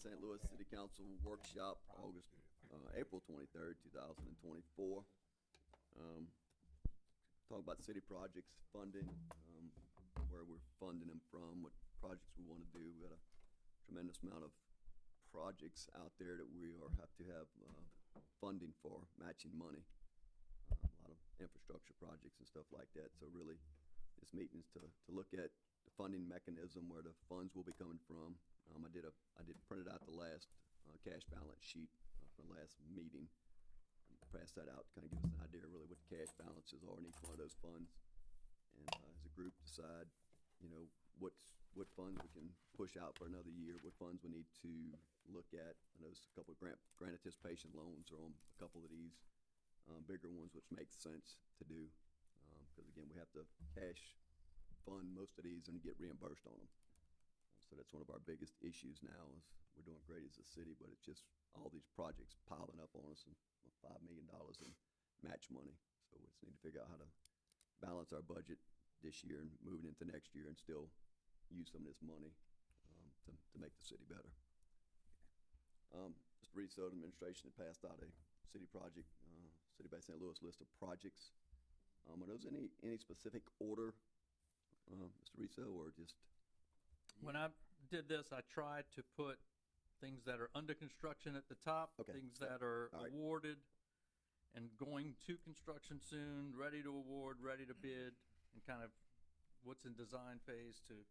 St. Louis City Council workshop, April 23rd, 2024. Talk about city projects, funding, where we're funding them from, what projects we want to do. We got a tremendous amount of projects out there that we have to have funding for, matching money. A lot of infrastructure projects and stuff like that. So really, this meeting is to look at the funding mechanism, where the funds will be coming from. I did printed out the last cash balance sheet from the last meeting. Pass that out to kind of give us an idea really what the cash balances are in each one of those funds. And as a group decide, what funds we can push out for another year, what funds we need to look at. I know there's a couple of grant anticipation loans are on a couple of these bigger ones, which makes sense to do. Because again, we have to cash fund most of these and get reimbursed on them. So that's one of our biggest issues now is we're doing great as a city, but it's just all these projects piling up on us and $5 million in match money. So we just need to figure out how to balance our budget this year and moving into next year and still use some of this money to make the city better. Mr. Reed, the administration had passed out a city project, City by St. Louis list of projects. Are those any specific order, Mr. Riso, or just? When I did this, I tried to put things that are under construction at the top, Okay. things that are All right. awarded and going to construction soon, ready to award, ready to bid, and kind of what's in design phase to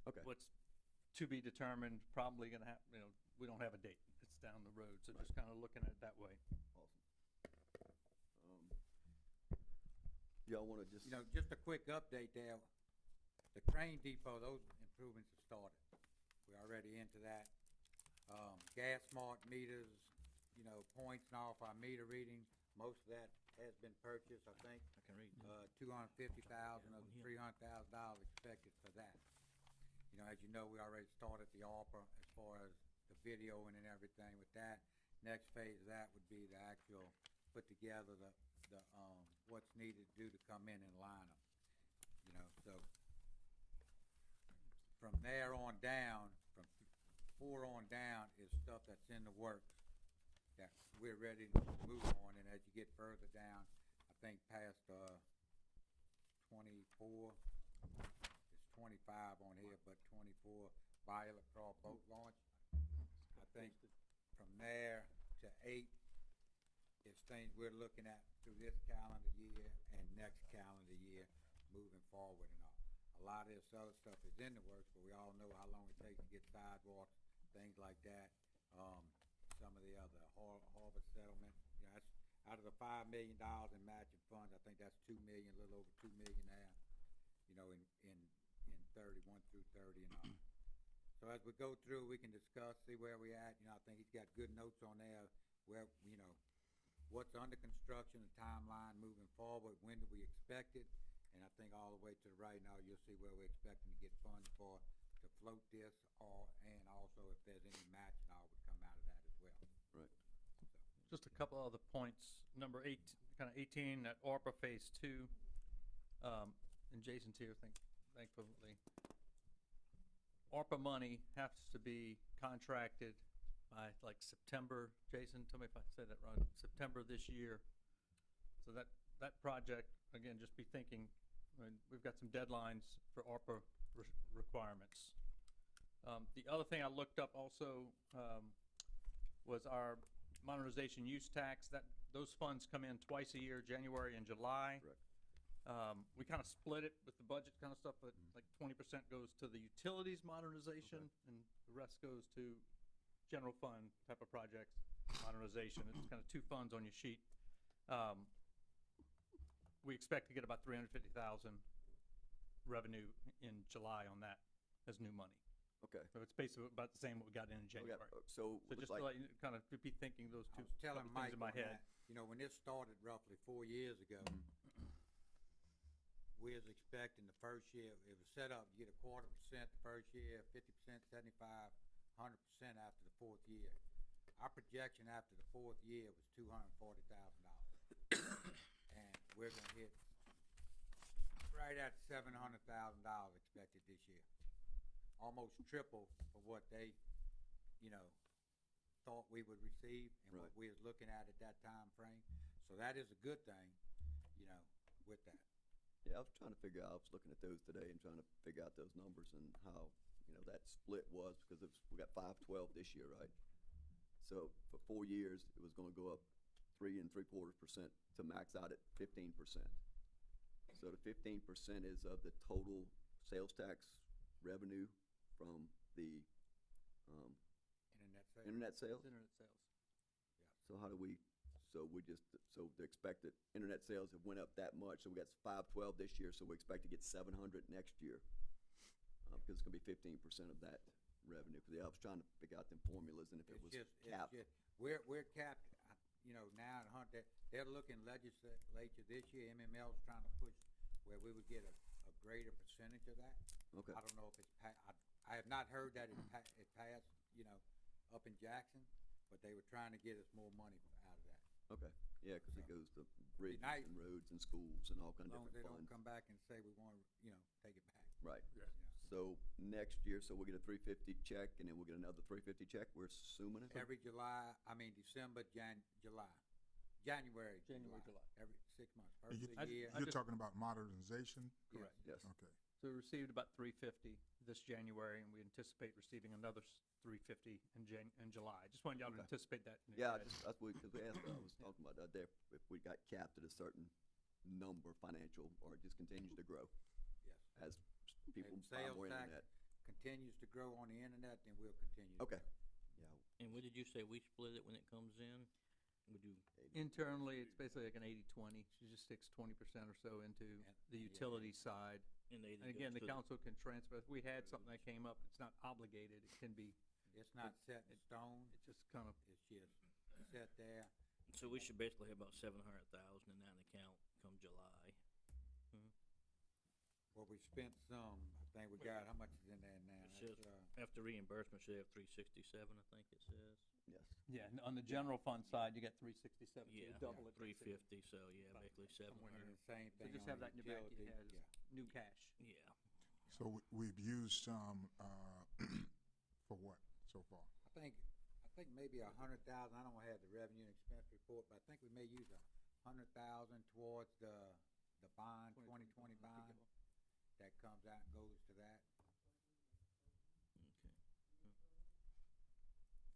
Okay. what's to be determined, probably gonna have, we don't have a date. It's down the road, so just kind of looking at it that way. Awesome. Y'all want to just? Just a quick update there. The Crane Depot, those improvements have started. We're already into that. Gas smart meters, points and all for our meter readings, most of that has been purchased, I think. I can read. $250,000 of the $300,000 expected for that. As you know, we already started the ARPA as far as the videoing and everything with that. Next phase of that would be the actual put together the what's needed to do to come in and line them. So from there on down, from 4 on down is stuff that's in the works that we're ready to move on. And as you get further down, I think past 24, it's 25 on here, but 24 Violet Claw boat launch. I think from there to 8 is things we're looking at through this calendar year and next calendar year moving forward and all. A lot of this other stuff is in the works, but we all know how long it takes to get sidewalks, things like that. Some of the other harbor settlement, that's out of the $5 million in matching funds, I think that's $2 million, a little over $2 million there, in 31 through 30 and all. So as we go through, we can discuss, see where we at. I think he's got good notes on there where, what's under construction, the timeline moving forward, when do we expect it? And I think all the way to the right now, you'll see where we're expecting to get funds for to float this, and also if there's any match and all would come out of that as well. Right. Just a couple other points. Number 8, kind of 18, that ARPA Phase 2. And Jason's here, thankfully. ARPA money has to be contracted by like September. Jason, tell me if I said that right. September this year. So that project, again, just be thinking, we've got some deadlines for ARPA requirements. The other thing I looked up also was our modernization use tax. Those funds come in twice a year, January and July. Correct. We kind of split it with the budget kind of stuff, but like 20% goes to the utilities modernization, and the rest goes to general fund type of projects modernization. It's kind of 2 funds on your sheet. We expect to get about $350,000 revenue in July on that as new money. Okay. So it's basically about the same what we got in January. So So just like, to let you kind of be thinking those I two was telling couple Mike things in my on head. that, when this started roughly 4 years ago, we was expecting the first year, it was set up, you get 1/4% the first year, 50%, 75, 100% after the 4th year. Our projection after the 4th year was $240,000. And we're gonna hit right at $700,000 expected this year. Almost triple of what they, you know, thought we would receive and what Right. we was looking at that time frame. So that is a good thing, you know, with that. Yeah, I was trying to figure out, I was looking at those today and trying to figure out those numbers and how, you know, that split was, because it's, we got 512 this year, right? So for 4 years, it was gonna go up 3.75% to max out at 15%. So the 15% is of the total sales tax revenue from the, Internet sales. internet sales? Internet sales. So how do we, so we just, so the expected internet sales have went up that much, so we got 512 this year, so we expect to get 700 next year. Because it's gonna be 15% of that revenue, because I was trying to figure out them formulas and if it was capped. We're capped, you know, now at Hunt, they're looking legislature this year, MML's trying to push where we would get a greater percentage of that. Okay, I don't know if it's I have not heard that it passed, you know, up in Jackson, but they were trying to get us more money out of that. okay, yeah, because it goes to bridges nice. and roads and schools and all As kind of long as they different don't funds. come back and say we wanna, you know, take it back. Right, you know. so next year, so we'll get a 350 check and then we'll get another 350 check, we're assuming it? Every December, July. January, July. Every 6 months, And first you- of the year. I You're just- talking about modernization? Yes. Yes, Okay. So we received about 350 this January, and we anticipate receiving another 350 in July. Just wanted y'all to Okay. anticipate that. in yeah, your head. that's what, because we asked, I was talking about that there, if we got capped at a certain number financial, or it just continues to grow Yes. as people If buy sales more tax internet. continues to grow on the internet, then we'll continue. to Okay. grow. Yeah, And what did you say, we split it when it comes in? Would you, Internally, it's basically like an 80-20. She just sticks 20% or so into the yeah. utility side. and they And again, the council can transfer, if we had something that came up, it's not obligated, it can be, It's not set in stone, it just kind of, it's just set there. so we should basically have about 700,000 in that account come July. Well, we spent some, I think we got, how much is in there now? It says- That's, After reimbursement, should have 367, I think it says. yes. yeah, and on the general fund side, you get 367, so you Yeah, double it. 350, so yeah, About basically somewhere in 700. the same So thing just on have that in your back of your utility, head, yeah. new cash. Yeah. So we've used some, for what so far? I think maybe 100,000, I don't have the revenue and expense report, but I think we may use 100,000 towards the bond, 2020 bond, that comes out and goes to that. Okay.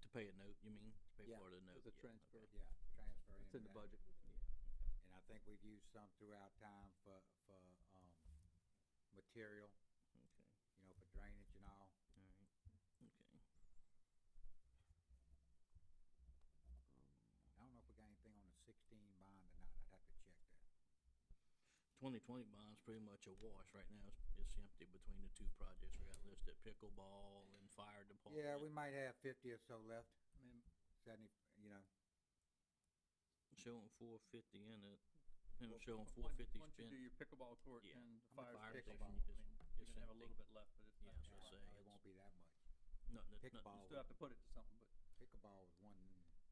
To pay a note, you mean? To pay Yeah. part of the note? As a Yeah, transfer. okay. Yeah, transfer It's in the that. budget. And I think we've used some throughout time for material, Okay, you know, for drainage and all. all right, okay. I don't know if we got anything on the 16 bond or not, I'd have to check that. 2020 bond's pretty much a wash right now. It's empty between the two projects we got listed, pickleball and fire department. Yeah, we might have 50 or so left, I mean, 70, you know. Showing 450 in it. Him well, showing once 450 you spent. do your pickleball court Yeah. and the How much fire fire station, pickleball I is- mean, is you're gonna have a little empty. bit left, but it's Yeah, not so I bad. say It it's won't be that much. not, You Pickleball. still have to put it to something, but Pickleball was one,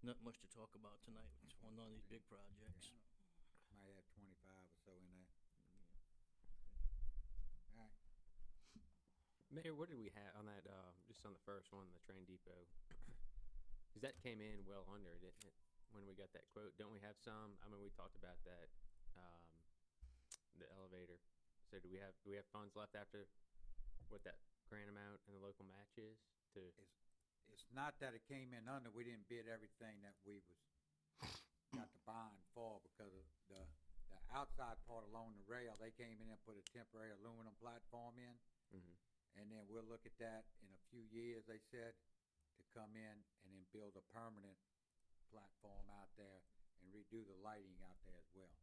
not much to talk about tonight. It's one of these big projects. might have 25 or so in there. All right. Mayor, what did we have on that, just on the first one, the train depot? Cause that came in well under, didn't it, when we got that quote? Don't we have some, I mean, we talked about that, the elevator. So do we have funds left after what that grant amount and the local match is to? It's not that it came in under, we didn't bid everything that we got the bond for, because of the outside part along the rail, they came in and put a temporary aluminum platform in. Mhm. And then we'll look at that in a few years, they said, to come in and then build a permanent platform out there and redo the lighting out there as well.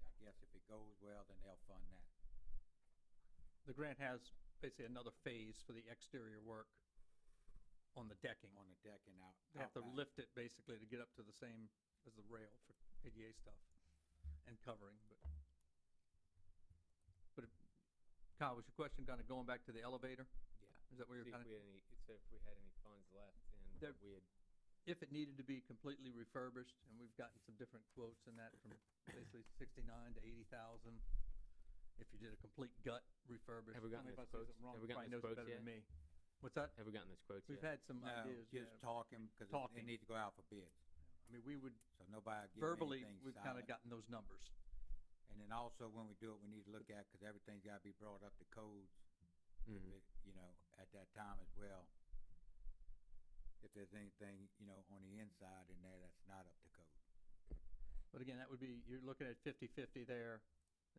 I guess if it goes well, then they'll fund that. the grant has basically another phase for the exterior work on the decking. On the decking out. They have to out back. lift it basically to get up to the same as the rail for ADA stuff and covering, but Kyle, was your question kind of going back to the elevator? Yeah. Is that where you're See kind if of, we had any, so if we had any funds left in There- what we had, if it needed to be completely refurbished, and we've gotten some different quotes in that from basically 69 to 80,000. If you did a complete gut refurbish. Have we gotten Tell me if those I say quotes? something wrong, Have we you gotten probably those knows it quotes better than yet? me. What's that? Have we gotten those quotes We've yet? had some No, ideas, just yeah. talking, cause it Talking. needs to go out for bids, I mean, we would, so nobody give verbally, anything we've kinda solid. gotten those numbers. And then also, when we do it, we need to look at, cause everything's gotta be brought up to codes, Mhm. you know, at that time as well. If there's anything, you know, on the inside in there that's not up to code. But again, that would be, you're looking at 50-50 there.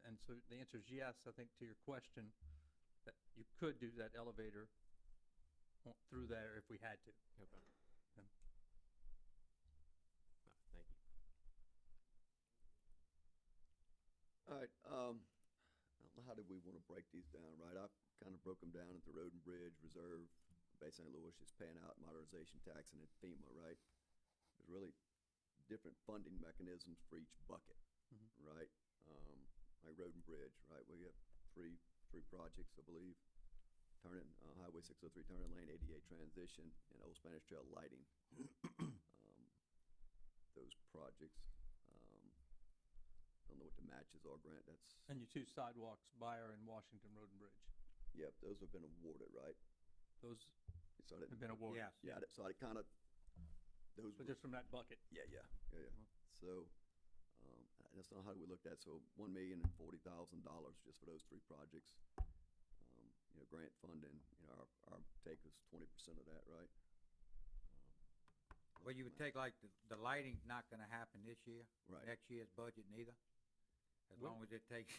And so the answer is yes, I think, to your question, that you could do that elevator through there if we had to. Okay. Yeah. No, thank you. All right, I don't know, how did we wanna break these down, right? I kinda broke them down into road and bridge, reserve, Bay St. Louis is paying out modernization tax, and then FEMA, right? There's really different funding mechanisms for each bucket, Mhm. right? Like road and bridge, right? We have three projects, I believe. Turning, Highway 603 turning lane, ADA transition, and Old Spanish Trail lighting. Those projects, don't know what the matches are, Grant, that's, And your two sidewalks, Buyer and Washington Road and Bridge. yep, those have been awarded, right? Those So I didn't- have been awarded. Yes. Yeah, so I kinda, those But were, just from that bucket. yeah. So, I just don't know how we looked at, so $1,040,000 just for those three projects. You know, grant funding, you know, our take is 20% of that, right? Well, you would take like, the lighting's not gonna happen this year. Right. Next year's budget neither. As What- long as it takes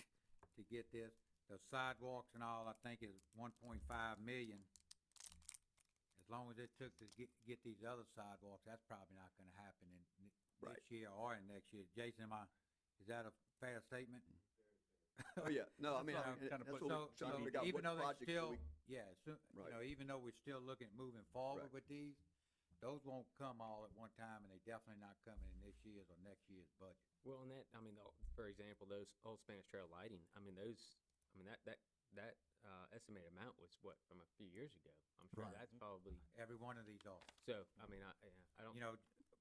to get this, the sidewalks and all, I think is 1.5 million. As long as it took to get these other sidewalks, that's probably not gonna happen in Right. this year or in next year. Jason, is that a fair statement? Oh, yeah, no, I mean, That's why I- I'm kinda that's putting- what So, we're trying to figure out, even what though they projects do still, we, yeah, so, you Right. know, even though we're still looking at moving forward Right. with these, those won't come all at one time, and they definitely not coming in this year's or next year's budget. Well, and that, I mean, for example, those Old Spanish Trail lighting, I mean, that estimated amount was what, from a few years ago? I'm sure Right. that's probably, Every one of these are. so, I mean, I don't, You know,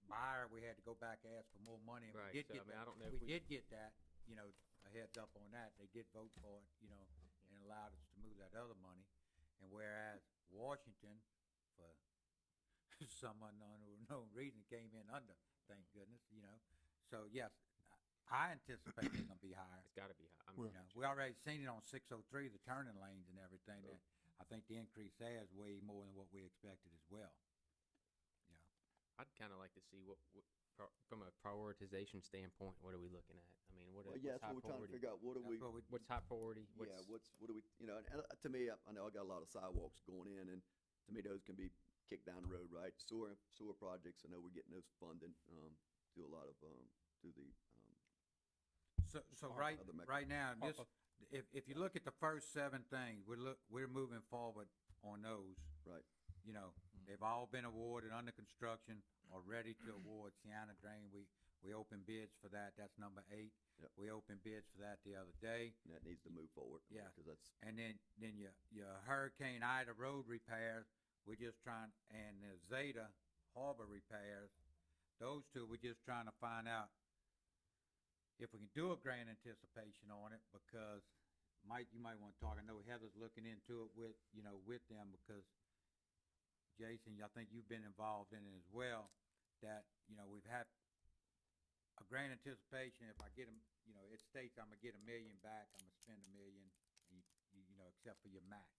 Buyer, we had to go back and ask for more money, and Right, we did so, get I mean, that. I don't know if We we- did get that, you know, a heads up on that. They did vote for it, you know, and allowed us to move that other money. And whereas Washington, for some unknown reason, came in under, thank goodness, you know. So, yes, I anticipate they're gonna be higher. it's gotta be high. I mean, Well- You know, we already seen it on 603, the turning lanes and everything, that I think the increase there is way more than what we expected as well. You know, I'd kinda like to see from a prioritization standpoint, what are we looking at? I mean, well, yeah, what's that's high what we're trying to priority? figure out, what do we, that's what we, What's high priority? yeah, what do we, you know, and to me, I know I got a lot of sidewalks going in, and to me, those can be kicked down the road, right? Sewer projects, I know we're getting those funded, through a lot of, through the, so ARPA, right, other mechanisms. right now, this, ARPA. if you look at the first 7 things, we're moving forward on those. right, You know, they've all been awarded, under construction, or ready to award. Sienna Drain, we opened bids for that, that's number 8. Yep. We opened bids for that the other day. and that needs to move forward. Yeah. Because that's, And then your Hurricane Ida road repairs, we're just trying, and the Zeta harbor repairs, those two, we're just trying to find out if we can do a grant anticipation on it, because Mike, you might wanna talk, I know Heather's looking into it with, you know, with them, because Jason, I think you've been involved in it as well, that, you know, we've had a grant anticipation, if I get them, you know, it states I'm gonna get $1 million back, I'm gonna spend $1 million, you know, except for your match.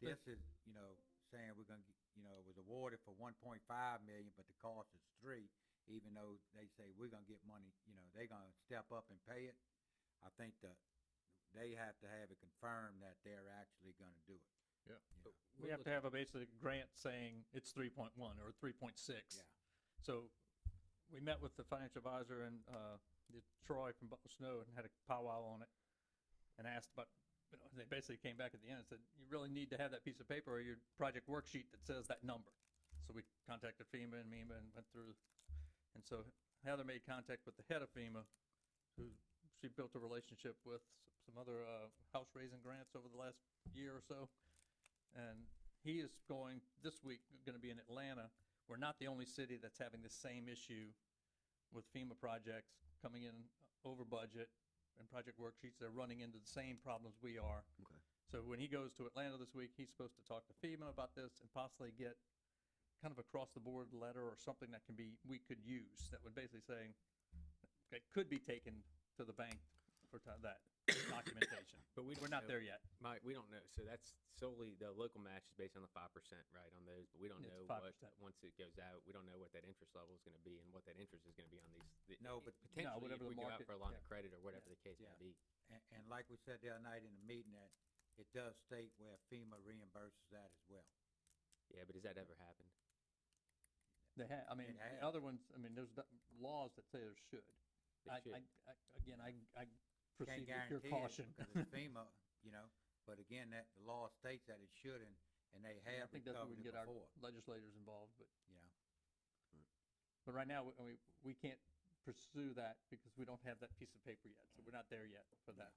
This is, you know, saying we're gonna, you know, it was awarded for 1.5 million, but the cost is 3, even though they say we're gonna get money, you know, they're gonna step up and pay it. I think they have to have it confirmed that they're actually gonna do it. Yeah. You know, We have to have a basic grant saying it's 3.1 or 3.6. Yeah. So we met with the financial advisor and Troy from Butler Snow and had a powwow on it and asked about, you know, they basically came back at the end and said, you really need to have that piece of paper or your project worksheet that says that number. So we contacted FEMA and MEMA and went through, and so Heather made contact with the head of FEMA, who she built a relationship with some other house raising grants over the last year or so. And he is going, this week, gonna be in Atlanta. We're not the only city that's having the same issue with FEMA projects coming in over budget and project worksheets. They're running into the same problems we are. okay. So when he goes to Atlanta this week, he's supposed to talk to FEMA about this and possibly get kind of across the board letter or something that we could use, that would basically say, it could be taken to the bank for that documentation. But We're not there yet. Mike, we don't know. So that's solely, the local match is based on the 5%, right, on those, but we don't It's know 5%. what, once it goes out, we don't know what that interest level is gonna be and what that interest is gonna be on these. No, but- Potentially, whatever if the we go out market- for a line yeah. of credit or whatever Yeah. the case Yeah. may be. And like we said the other night in the meeting, that it does state where FEMA reimburses that as well. Yeah, but has that ever happened? They have, I mean, It has. the other ones, I mean, there's laws that say there should. It should. Again, I Can't proceed with your guarantee it caution. because it's FEMA, you know, but again, that, the law states that it should, and they I have think that's where we recovered can it get our before, legislators involved, but, you know. but right now, we can't pursue that because we don't have that piece of paper yet, so we're not there yet for that.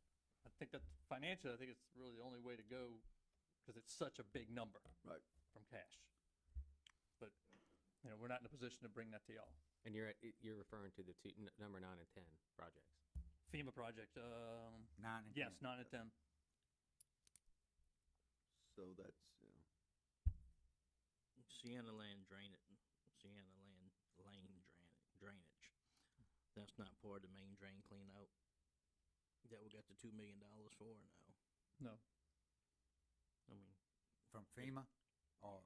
I think that financially, I think it's really the only way to go, because it's such a big number. Right. From cash. But, you know, we're not in a position to bring that to y'all. And you're referring to the number 9 and 10 projects. FEMA project, 9 and 10. yes, 9 and 10. So that's, Sienna Land drainage, drainage. That's not part of the main drain clean out that we got the $2 million for now. No. I mean, From FEMA, or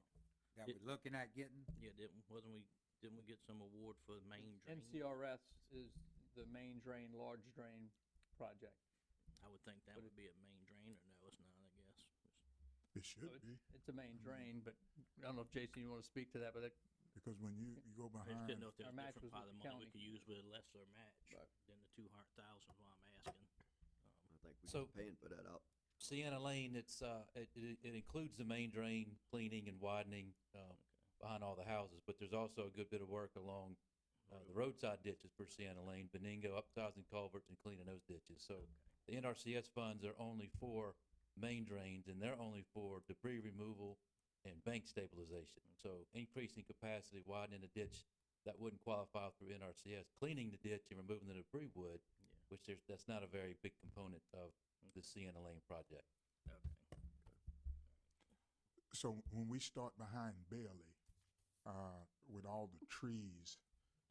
that It- we're looking at getting? yeah, didn't we get some award for the main drain? NCRS is the main drain, large drain project. I would think that But would be a main drain, or no, it's not, I guess. It should So be, It's a main drain, but I don't know if Jason, you want to speak to that, but because when you go I just didn't behind, know if there's Our a match different was pot with of the money we county. could use with a lesser match Right. than the 200,000 is why I'm asking. I think we So- can paying for that out. Sienna Lane, it includes the main drain cleaning and widening, behind all the houses, but there's also a good bit of work along, the roadside ditches for Sienna Lane, Benigno, upsizing culverts and cleaning those ditches. So the NRCS funds are only for main drains, and they're only for debris removal and bank stabilization. So increasing capacity, widening the ditch, that wouldn't qualify through NRCS. Cleaning the ditch and removing the debris would, which that's not a very big component of the Sienna Lane project. Okay. so when we start behind Bailey, with all the trees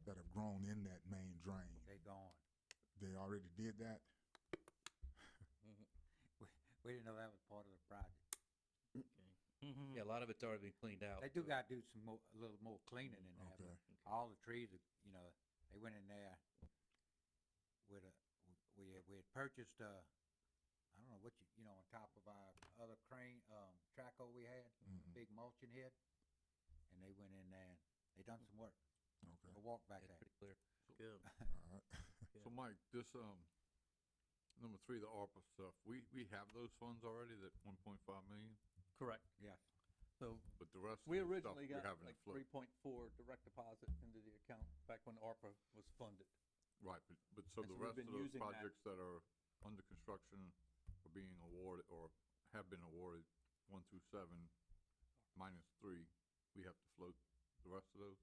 that have grown in that main drain, They gone. they already did that? We didn't know that was part of the project. Yeah, a lot of it's already been cleaned out. They do gotta do some more, a little more cleaning in there, Okay. but all the trees, you know, they went in there with we had purchased, I don't know what you know, on top of our other crane, Traco we had, Mhm. big mulching head, and they went in there and they done some work. Okay, I walked back It's there. pretty clear. Good. all right. So Mike, this, number 3, the ARPA stuff, we have those funds already, that 1.5 million, Correct. Yes. So but the rest of we the stuff originally we're got having to like float. 3.4 direct deposit into the account back when ARPA was funded. Right, but so And the so we've rest been of those using that. projects that are under construction are being awarded, or have been awarded, 1 through 7, minus 3, we have to float the rest of those?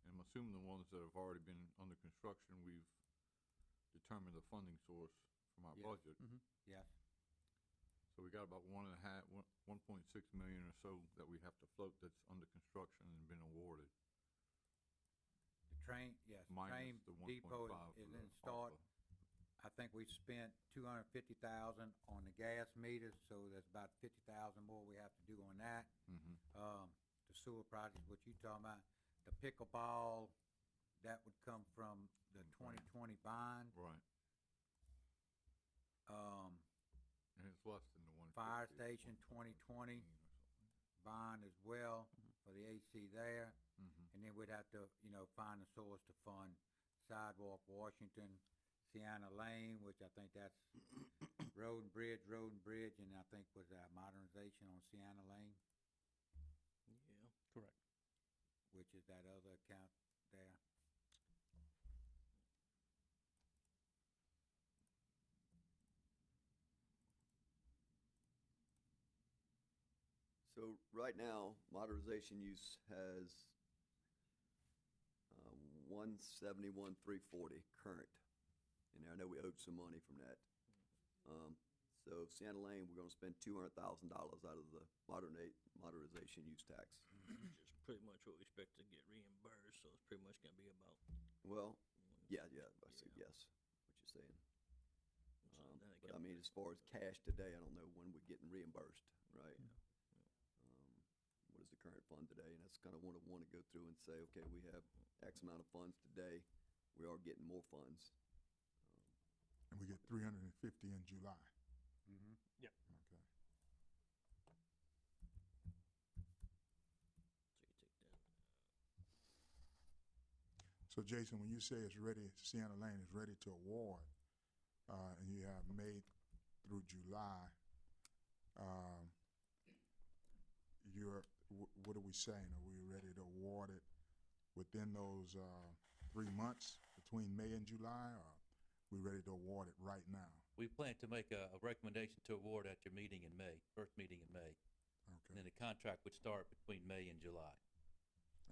And I'm assuming the ones that have already been under construction, we've determined the funding source from our Yes. budget. Yes. So we got about 1.6 million or so that we have to float that's under construction and been awarded. The train, yes, Minus train the depot 1.5 is for the in start. ARPA. I think we spent 250,000 on the gas meters, so there's about 50,000 more we have to do on that. The sewer project, what you talking about, the pickleball, that would come from the 2020 bond. Right, and it's less than the 150. Fire it's station 2020 115 or something. bond as well for the AC there. Mhm. And then we'd have to, you know, find a source to fund sidewalk Washington, Sienna Lane, which I think that's road and bridge, and I think was our modernization on Sienna Lane, Yeah. Correct. which is that other account there. So right now, modernization use has 171,340 current. And I know we owed some money from that. So Sienna Lane, we're gonna spend $200,000 out of the modernization use tax. Which is pretty much what we expect to get reimbursed, so it's pretty much gonna be about, Well, yeah, I see, Yeah. yes, what you're saying. so then it But I comes- mean, as far as cash today, I don't know when we're getting reimbursed, right? What is the current fund today? And that's kind of what I want to go through and say, okay, we have X amount of funds today. We are getting more funds. And we get 350 in July. Mm-hmm. Yep. Okay. So you take that. So Jason, when you say it's ready, Sienna Lane is ready to award, and you have May through July, what are we saying? Are we ready to award it within those 3 months between May and July, or we ready to award it right now? We plan to make a recommendation to award at your meeting in May, first meeting in May. And Okay, then the contract would start between May and July.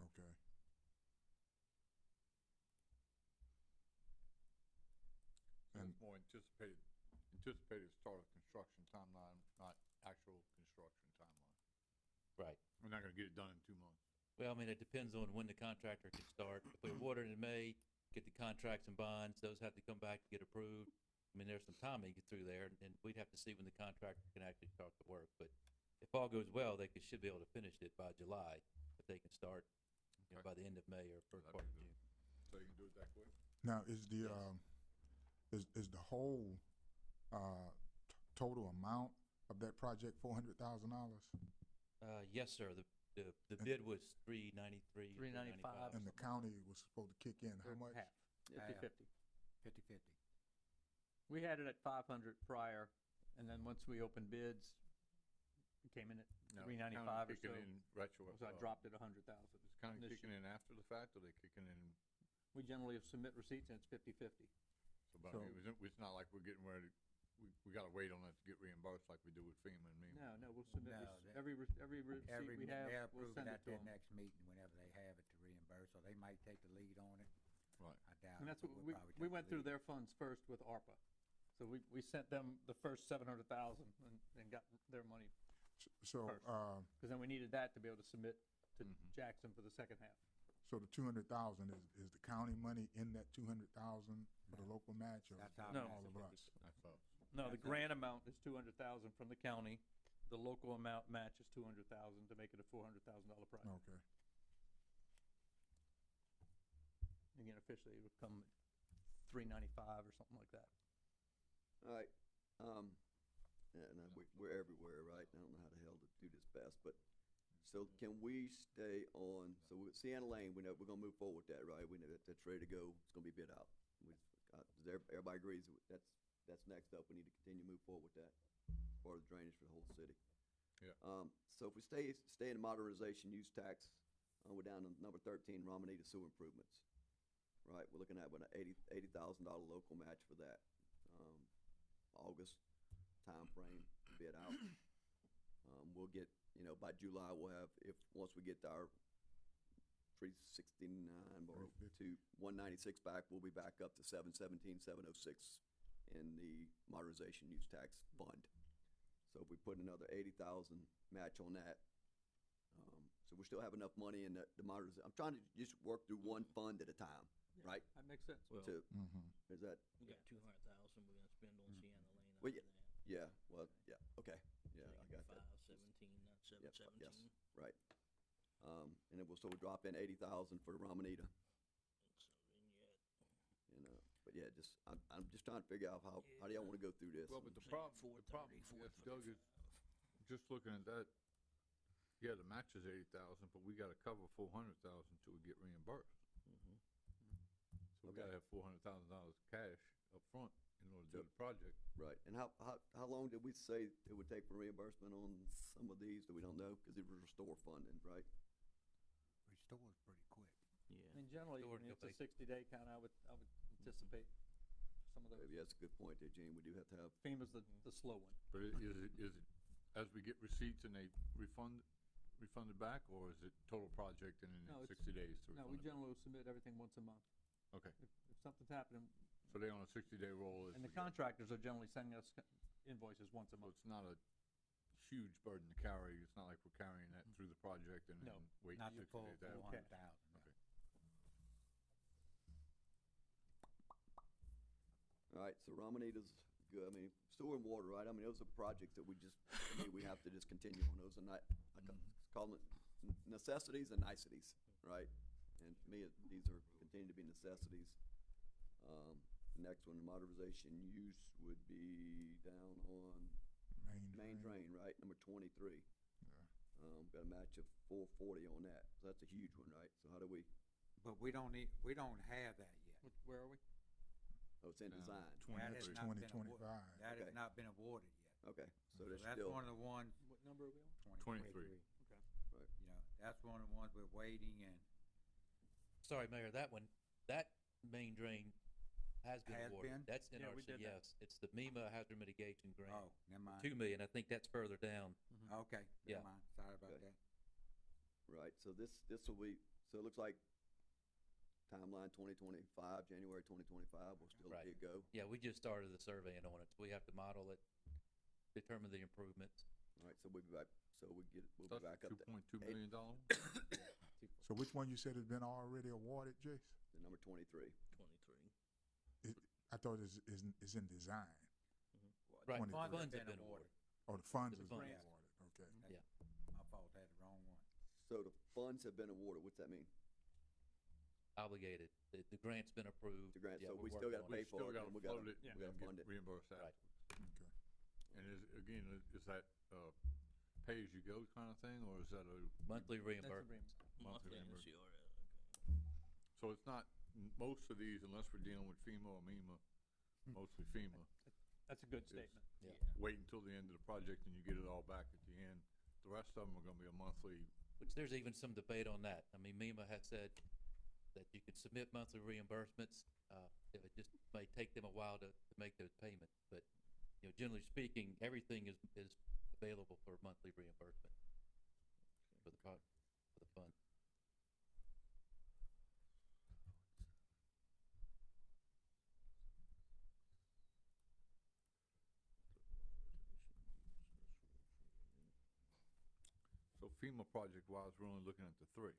okay. So And- it's more anticipated start of construction timeline, not actual construction timeline. Right. We're not gonna get it done in 2 months. Well, I mean, it depends on when the contractor can start. If we award it in May, get the contracts and bonds, those have to come back to get approved. I mean, there's some timing through there, and we'd have to see when the contractor can actually start the work. But if all goes well, should be able to finish it by July, if they can start, Okay. by the end of May or first That'd part be of good. June. So you can do it that quick? Now, is the, Yes. is the whole, total amount of that project $400,000? Yes, sir. The bid was 393. $395. And the county was supposed to kick in how Or much? Half, Yeah. 50/50. 50/50. We had it at 500 prior, and then once we opened bids, it came in at No, 395 or kicking so. in retro. So I dropped it 100,000. Is county this kicking in after the fact, or they kicking in, We generally submit receipts and it's 50/50. so, but I So- mean, it's not like we're getting ready, we gotta wait on it to get reimbursed like we do with FEMA and MEMA. No, we'll submit, No, that- every receipt Every, we they'll have, we'll approve it send it at to their them. next meeting whenever they have it to reimburse, or they might take the lead on it. Right. I doubt it. And that's but what, we'll we probably we take the went through lead. their funds first with ARPA. So we sent them the first 700,000 and got their money, So, First. because then we needed that to be able to submit to Mhm. Jackson for the second half. so the 200,000 is the county money in that 200,000 for the No. local match, or That's our No. all match. of us? That's us. No, the That's it. grant amount is 200,000 from the county. The local amount match is 200,000 to make it a $400,000 project. Okay, Again, officially, it would come 395 or something like that. All right, yeah, and we're everywhere, right? I don't know how the hell to do this best, but, so can we stay on, so with Sienna Lane, we know, we're gonna move forward with that, right? We know that's ready to go, it's gonna be bid out. Everybody agrees that that's next up, we need to continue to move forward with that, as far as drainage for the whole city. Yeah. So if we stay in the modernization use tax, we're down to number 13, Romanita sewer improvements. Right, we're looking at what, $80,000 local match for that. August timeframe to bid out. We'll get, by July, we'll have, once we get our 369 or 196 back, we'll be back up to 717, 706 in the modernization use tax fund. So if we put another 80,000 match on that, so we still have enough money in the modernization. I'm trying to just work through one fund at a time, right? That makes sense. Well, To, mm-hmm. is that, we got 200,000 we're gonna spend on Sienna Lane Well, after that. yeah, well, yeah, okay, yeah, So I you got that. 517, not Yep, 717. yes, right. And then so we'll drop in 80,000 for the Romanita, And so then you had but yeah, I'm just trying to figure out how do y'all wanna go through this? Well, but the Say problem, 430, yes, Doug, is, just looking at that, yeah, the match is 80,000, but we gotta cover 400,000 till we get reimbursed. Mhm. So we Okay. gotta have $400,000 cash up front in order to do the project. Right, and how long did we say it would take for reimbursement on some of these that we don't know? Cause it was restore funding, right? Restores pretty quick. Yeah. I mean, generally, Lord, it's a nobody- 60-day count, I would anticipate some of those. Maybe that's a good point there, Gene, we do have to have, FEMA's the slow one. But is it, as we get receipts and they refund it back, or is it total project and No, then it's- 60 days to No, refund we it back? generally will submit everything once a month. Okay, If something's happening, So they're on a 60-day roll. And the contractors are generally sending us invoices once a So month. it's not a huge burden to carry. It's not like we're carrying that through the project and No, then wait Not the 60 full days after. 400,000. Okay. All right, so Ramonita's good. I mean, sewer and water, right? I mean, those are projects that we just, I mean, we have to just continue on. Those are not, call them necessities and niceties, right? And to me, these are, continue to be necessities. The next one, modernization use would be down on main drain, right? Number 23. Yeah. Got a match of 440 on that. So that's a huge one, right? So how do we, But we don't have that yet. Where are we? oh, it's in design. That has 23. not been 2025. awarded. That has Okay. not been awarded yet. Okay, so So there's that's still, one of the ones, What number are we on? 23. you know, that's one of the ones we're waiting and Sorry, Mayor, that one, that main drain has been Has awarded. been? That's Yeah, we NRC, did that. yes. It's the MEMA hazard mitigation grant. oh, never mind. 2 million, I think that's further down. Okay, Yeah. never mind. Sorry about Okay. that. right, so this will be, so it looks like timeline 2025, January 2025, we'll still Right. be a go. Yeah, we just started the surveying on it. We have to model it, determine the improvements. All right, so we'll be back, so we'll be So back that's up to $2.2 million? So which one you said has been already awarded, Jace? the number 23. 23. I thought it's in design. Right, 23. funds have been awarded. Oh, the funds The has been funds. awarded, okay. Yeah. My fault, I had the wrong one. So the funds have been awarded, what's that mean? Obligated. The grant's been approved. The grant, Yeah, so we're we still working gotta on pay it. for it, and we gotta, float it Yeah. we gotta and fund get it. reimbursed Right. afterwards. Okay. And is that pay-as-you-go kind of thing, or is that a Monthly That's a reimbursement. reimbursement. monthly Monthly reimbursement? NCRS, okay. So it's not, most of these, unless we're dealing with FEMA or MEMA, mostly FEMA, That's a good It's- statement. Yeah. wait until the end of the project and you get it all back at the end. The rest of them are gonna be a monthly. Which there's even some debate on that. I mean, MEMA has said that you can submit monthly reimbursements. It just may take them a while to make those payments, but, you know, generally speaking, everything is available for monthly reimbursement for the fund. So FEMA project-wise, we're only looking at the three.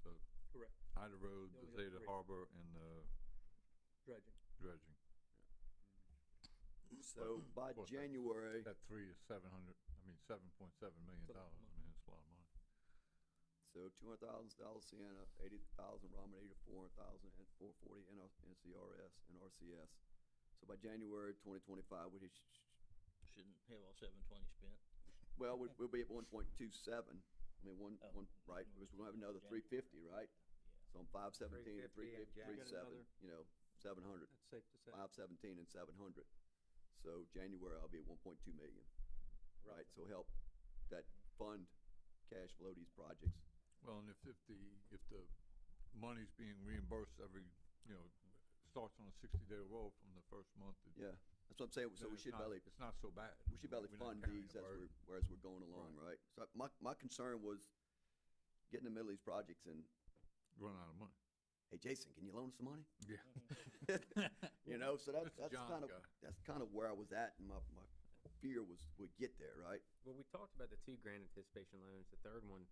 The Correct. Ida Road, You the only got Zeta three. Harbor, and the Dredging. dredging. So by Of course, January, That three is $7.7 million. It's a lot of I mean, it's a lot of money. so 200,000 Sienna, 80,000 Ramonita, 400,000 and 440 NCRS and RCS. So by January 2025, we Shouldn't have all 720 spent. well, we'll be at 1.27. I mean, one, Oh. right, because we're gonna have another January. 350, right? Yeah. So on 517 and 350 and 350, 37, January. you know, 700. That's safe to say. 517 and 700. So January, I'll be at 1.2 million, right? So help that fund cash flow these projects. Well, and if the money's being reimbursed every, you know, starts on a 60-day roll from the first month. Yeah, that's what I'm saying. So then we it's should not- barely, It's not so bad. we should barely We're not fund carrying these a as burden. as we're going along, right? So my concern was getting in the middle of these projects and, Run out of money. hey, Jason, can you loan us some money? Yeah. You know, so That's that's John's kind of, guy. that's kind of where I was at, and my fear was, would get there, right? Well, we talked about the two grant anticipation loans. The third one,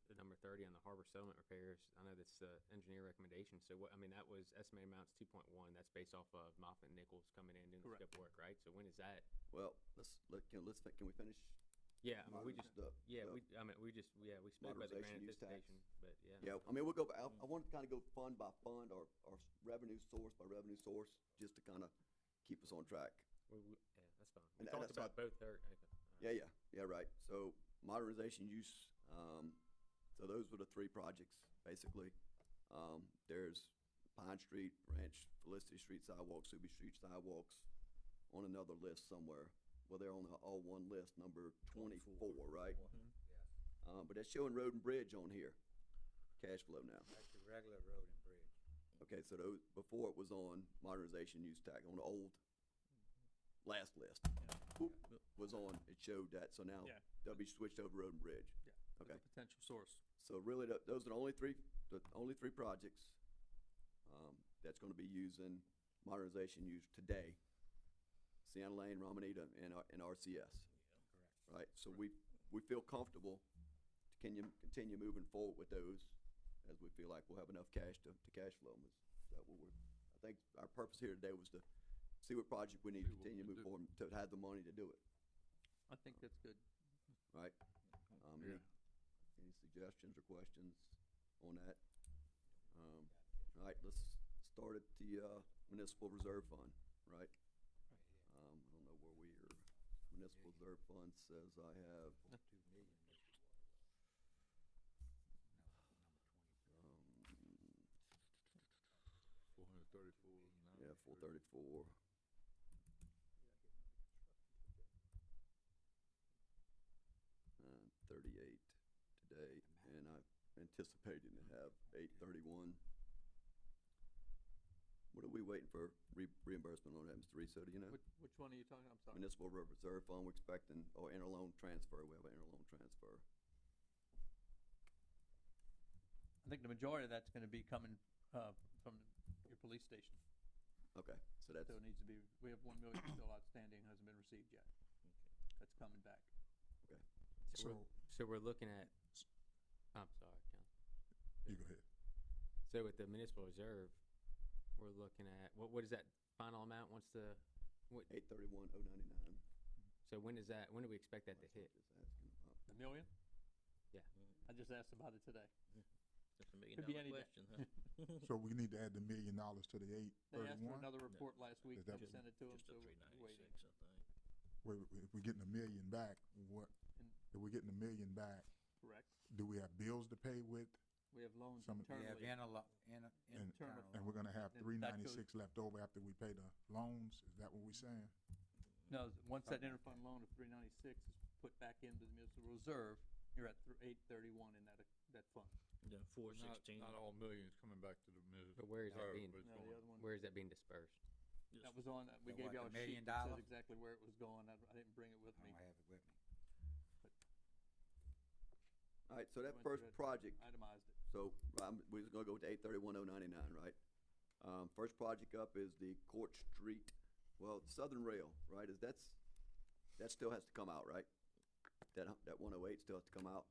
the number 30 on the harbor settlement repairs. I know that's the engineer recommendation. So what, I mean, that was estimated amounts 2.1. That's based off of Moffett and Nichols coming in doing the Correct. scope work, right? So when is that? Well, can we finish? Yeah, I mean, we just, the- yeah, the- we spoke about the grant Modernization use tax. anticipation, but yeah. Yeah, I mean, we'll go, I want to kind of go fund by fund or revenue source by revenue source, just to kind of keep us on track. Yeah, that's fine. And We talked that's about both third. Okay. Yeah, right. So modernization use, so those were the three projects, basically. There's Pine Street, Ranch, Felicity Street sidewalks, Subi Street sidewalks, on another list somewhere. Well, they're on all one list, number 24, right? But that's showing road and bridge on here, cash flow now. That's the regular road and bridge. Okay, so those, before it was on modernization use tax, on the old last list. Whoop, was on, it showed that, so now Yeah. they'll be switched over road and bridge. Yeah. With Okay, a potential source. so really, those are the only three projects that's gonna be using modernization used today. Sienna Lane, Romanita, and RCS. Right, so we feel comfortable to continue moving forward with those, as we feel like we'll have enough cash to cash flow them. Is that what I think our purpose here today was to see what project we need to See what continue to we move do. forward, to have the money to do it, I think that's good. right? Yeah. Any suggestions or questions on that? All right, let's start at the municipal reserve fund, right? I don't know where we are. Municipal reserve fund says I have, 2 million, Mr. um, 434. yeah, 434. 38 today, and I'm anticipating to have 831. What are we waiting for reimbursement on that, Mr. Russo, do you know? Which one are you talking, I'm sorry? Municipal reserve fund, we're expecting, or interloan transfer, we have an interloan transfer. I think the majority of that's gonna be coming, from your police station. Okay, so that's, So it needs to be, we have 1 million still outstanding, hasn't been received yet. That's coming back. So So, we're looking at, I'm sorry, Council. you go ahead. So with the municipal reserve, we're looking at, what is that final amount, what's the, 831,099. so when is that, when do we expect that to hit? Just asking about- A million? Yeah. I just asked about it today. That's a Could be $1 any million day. question, huh? So we need to add the $1 million to the They asked for 831? another report last week, Is that we what- sent it to them, Just so a we're waiting. 396, I think. If we're getting $1 million back, what, And- if we're getting $1 million back, Correct. do we have bills to pay with? We have loans Some- We have internally. And, Internal. and we're gonna have And that goes- 396 left over after we pay the loans? Is that what we're saying? No, once that interfund loan of 396 is put back into the municipal reserve, you're at 831 in that fund. Yeah, 416. Not all millions coming back to the But where is that being, but it's No, going- the other one, where is that being dispersed? that was on, we The gave what, y'all a the $1 sheet million? that says exactly where it was going, I didn't bring it with I me. don't have it with me. All right, so that Went through first it, project, Itemized it. so we're just gonna go with the 831,099, right? First project up is the Court Street, well, Southern Rail, right, that still has to come out, right? That 108 still has to come out,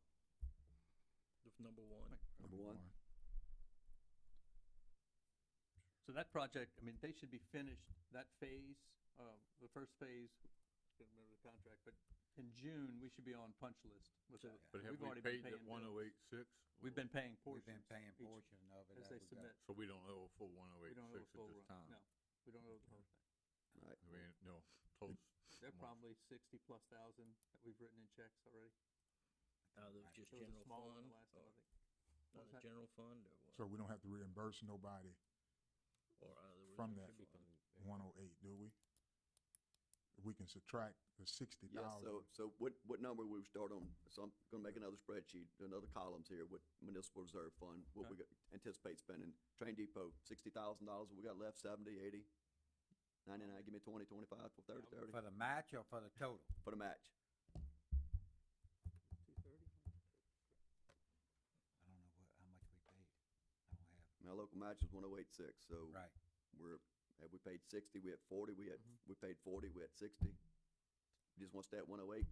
The number one. number one? So that project, I mean, they should be finished, that phase, the first phase, can't remember the contract, but in June, we should be on punch list with the, But have we've we already been paid that paying bills. 108.6? We've been paying We've portions. been paying each- portion of it. As that they we got. submit. So we don't owe a full We 108.6 don't know at the full this run, time? no, we don't know the whole thing. Right, We ain't, no, close. They're Come on. probably 60+ thousand that we've written in checks already. Out of just It was a general small one fund? the last time, I think. Out What's of that? general fund or what? So we don't have to reimburse nobody Or out of the from reserve that fund? 108, do we? If we can subtract the 60,000. yeah, so what number we start on, so I'm gonna make another spreadsheet, another columns here with municipal reserve fund, what we anticipate spending. Train Depot, $60,000, we got left 70, 80, 99, give me 20, 25, 30, 30, For the match or for the total? for the match. 230? I don't know how much we paid. I don't have, Now, local match is 108.6, so right. have we paid 60, we had 40, we Mm-hmm. paid 40, we had 60. You just want to stay at 108?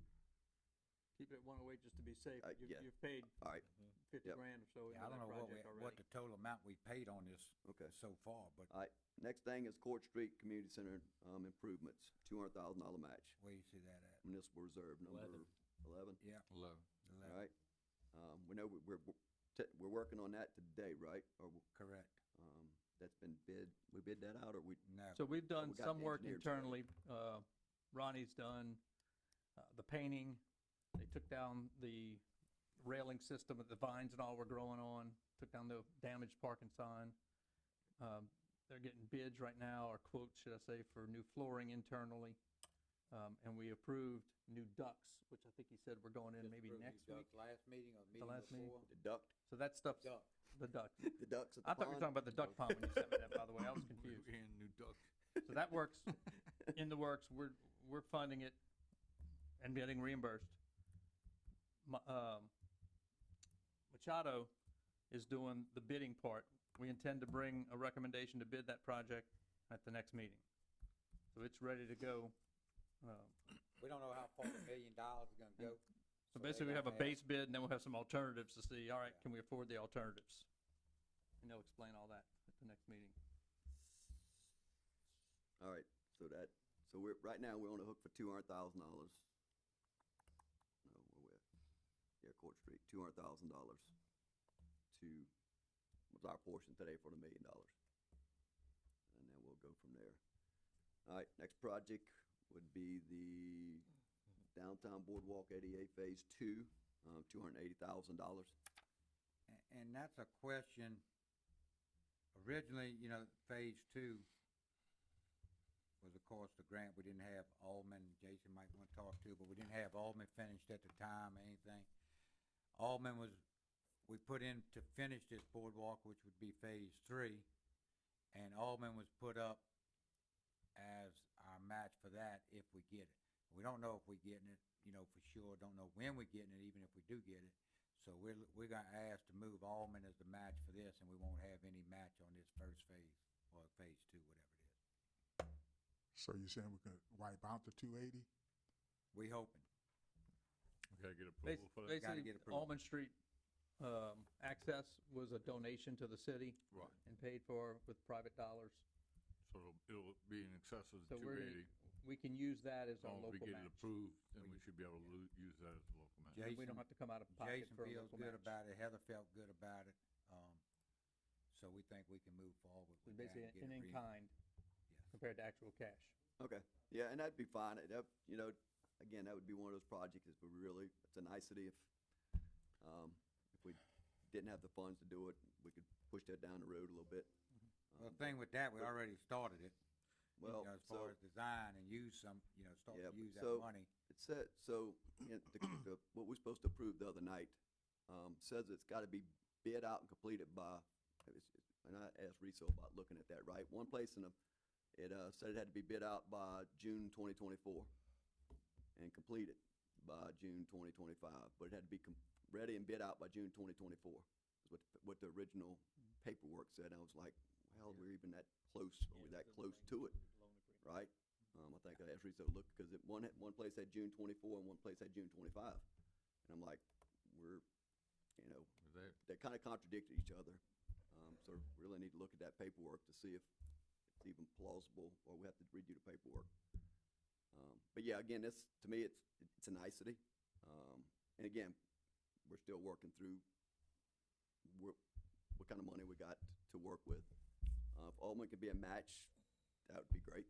Keep it at 108 just to be safe. Yeah. You've paid All right, 50 Yep. grand or so into Yeah, I don't that know project what already. the total amount we paid on this okay. so far, but All right, next thing is Court Street Community Center improvements, $200,000 match. where you see that at? Municipal Reserve, number 11. Yeah. 11. All right. We know we're working on that today, right? Or, Correct. that's been bid, we bid that out, or we, No. So we've done we got some the work engineers together. internally. Ronnie's done the painting. They took down the railing system that the vines and all were growing on, took down the damaged parking sign. They're getting bids right now, or quotes, should I say, for new flooring internally. And we approved new ducts, which I think he said we're going in maybe next week. Last meeting or The last meeting? before? the duct, So that stuff's, Duct. the duct. the ducts at the I thought you were talking pond. about the duck pond when you sent me that, by the way. I was confused. And new duck. So that works, in the works, we're funding it and getting reimbursed. Machado is doing the bidding part we intend to bring a recommendation to bid that project at the next meeting. So it's ready to go. We don't know how far $1 million is gonna go. So they basically, we have a gotta base bid, and then we'll have some alternatives to see, all right, can we afford the alternatives? And they'll explain all that at the next meeting. All right, so we're, right now, we're on the hook for $200,000. No, where we at? Yeah, Court Street, $200,000 was our portion today for the $1 million. And then we'll go from there. All right, next project would be the Downtown Boardwalk ADA Phase 2, $280,000. And that's a question, originally, phase 2 was, of course, the grant we didn't have Alderman, Jason might want to talk to, but we didn't have Alderman finished at the time or anything. Alderman we put in to finish this boardwalk, which would be phase 3, and Alderman was put up as our match for that if we get it. We don't know if we're getting it, for sure, don't know when we're getting it, even if we do get it. So we're gonna ask to move Alderman as the match for this, and we won't have any match on this first phase, or phase 2, whatever it is. So you're saying we could wipe out the 280? We hoping. We gotta get approval for that. Gotta Basically, get approval. Almond Street, access was a donation to the city Right, and paid for with private dollars. so it'll be in excess of So the we're 280. we can use that as As our long as we local get it match. approved, then we should be able to use that as a local match. Jason- We don't have to come out of pocket Jason for a feels local good match. about it, Heather felt good about it, so we think we can move forward It's with that. basically and get an it in-kind Yes. compared to actual cash. Okay, yeah, and that'd be fine. Again, that would be one of those projects, it's a nicety if we didn't have the funds to do it, we could push that down the road a little bit. Well, the thing with that, we already started it, Well, as far as design and use start Yeah, to use that so- money. it said, so, what we supposed to approve the other night, says it's gotta be bid out and completed by, and I asked Riso about looking at that, right? One place it said it had to be bid out by June 2024 and completed by June 2025, but it had to be ready and bid out by June 2024, is what the original paperwork said. I was like, well, we're even that close, or we're that close to it, right? I think I asked Riso to look, because one place had June 24 and one place had June 25. And I'm like, Is that, they kind of contradicted each other. So really need to look at that paperwork to see if it's even plausible, or we have to redo the paperwork. But yeah, again, to me, it's a nicety. And again, we're still working through what kind of money we got to work with. If Alderman could be a match, that would be great.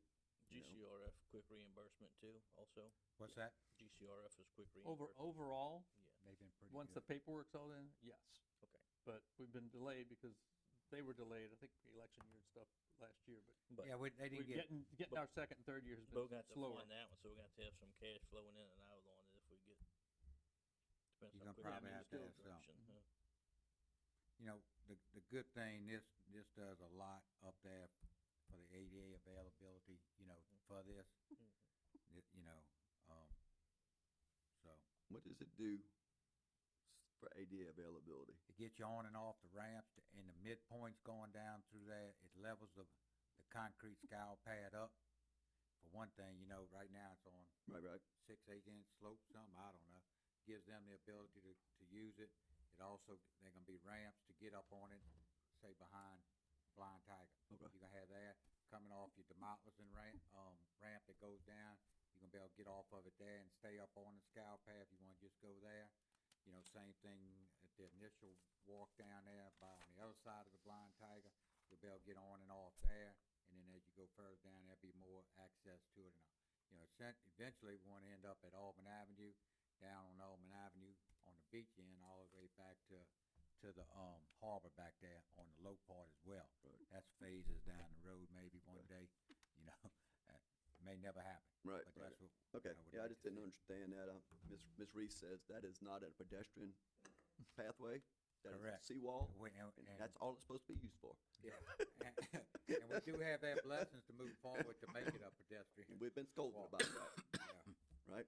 GCRF quick reimbursement too, also. What's that? GCRF is quick reimbursement. Overall, Yeah, They've been pretty once the good. paperwork's all in, yes. okay. But we've been delayed because they were delayed, I think, the election year and stuff last year, but Yeah, they we're didn't get, getting our second and third year has But we're been gonna have to slower. fund that one, so we're gonna have to have some cash flowing in and out on it if we get, depends You're how gonna quick probably we have to still have some. direction, huh? the good thing, this does a lot up there for the ADA availability, for this. So What does it do for ADA availability? it gets you on and off the ramps and the midpoints going down through there. It levels the concrete scour pad up. For one thing, right now it's on Right. 6-8 inch slope, something, I don't know. Gives them the ability to use it. It also, they're gonna be ramps to get up on it, say behind Blind Tiger. Okay. You're gonna have that coming off your demolition ramp that goes down. You're gonna be able to get off of it there and stay up on the scour pad if you wanna just go there. Same thing at the initial walk down there on the other side of the Blind Tiger. You'll be able to get on and off there, and then as you go further down, there'll be more access to it. Eventually, we wanna end up at Auburn Avenue, down on Auburn Avenue on the beach end, all the way back to the harbor back there on the low part as well. Right. That's phases down the road, maybe one day, may never happen. Right, But right. that's what. Okay, would yeah, I like just to didn't see. understand that. Ms. Reese says that is not a pedestrian pathway, that is a Correct. seawall, And and that's all it's supposed to be used for. Yeah. And we do have that blessings to move forward to make it a pedestrian. We've been scolded walk. about that, Yeah. right?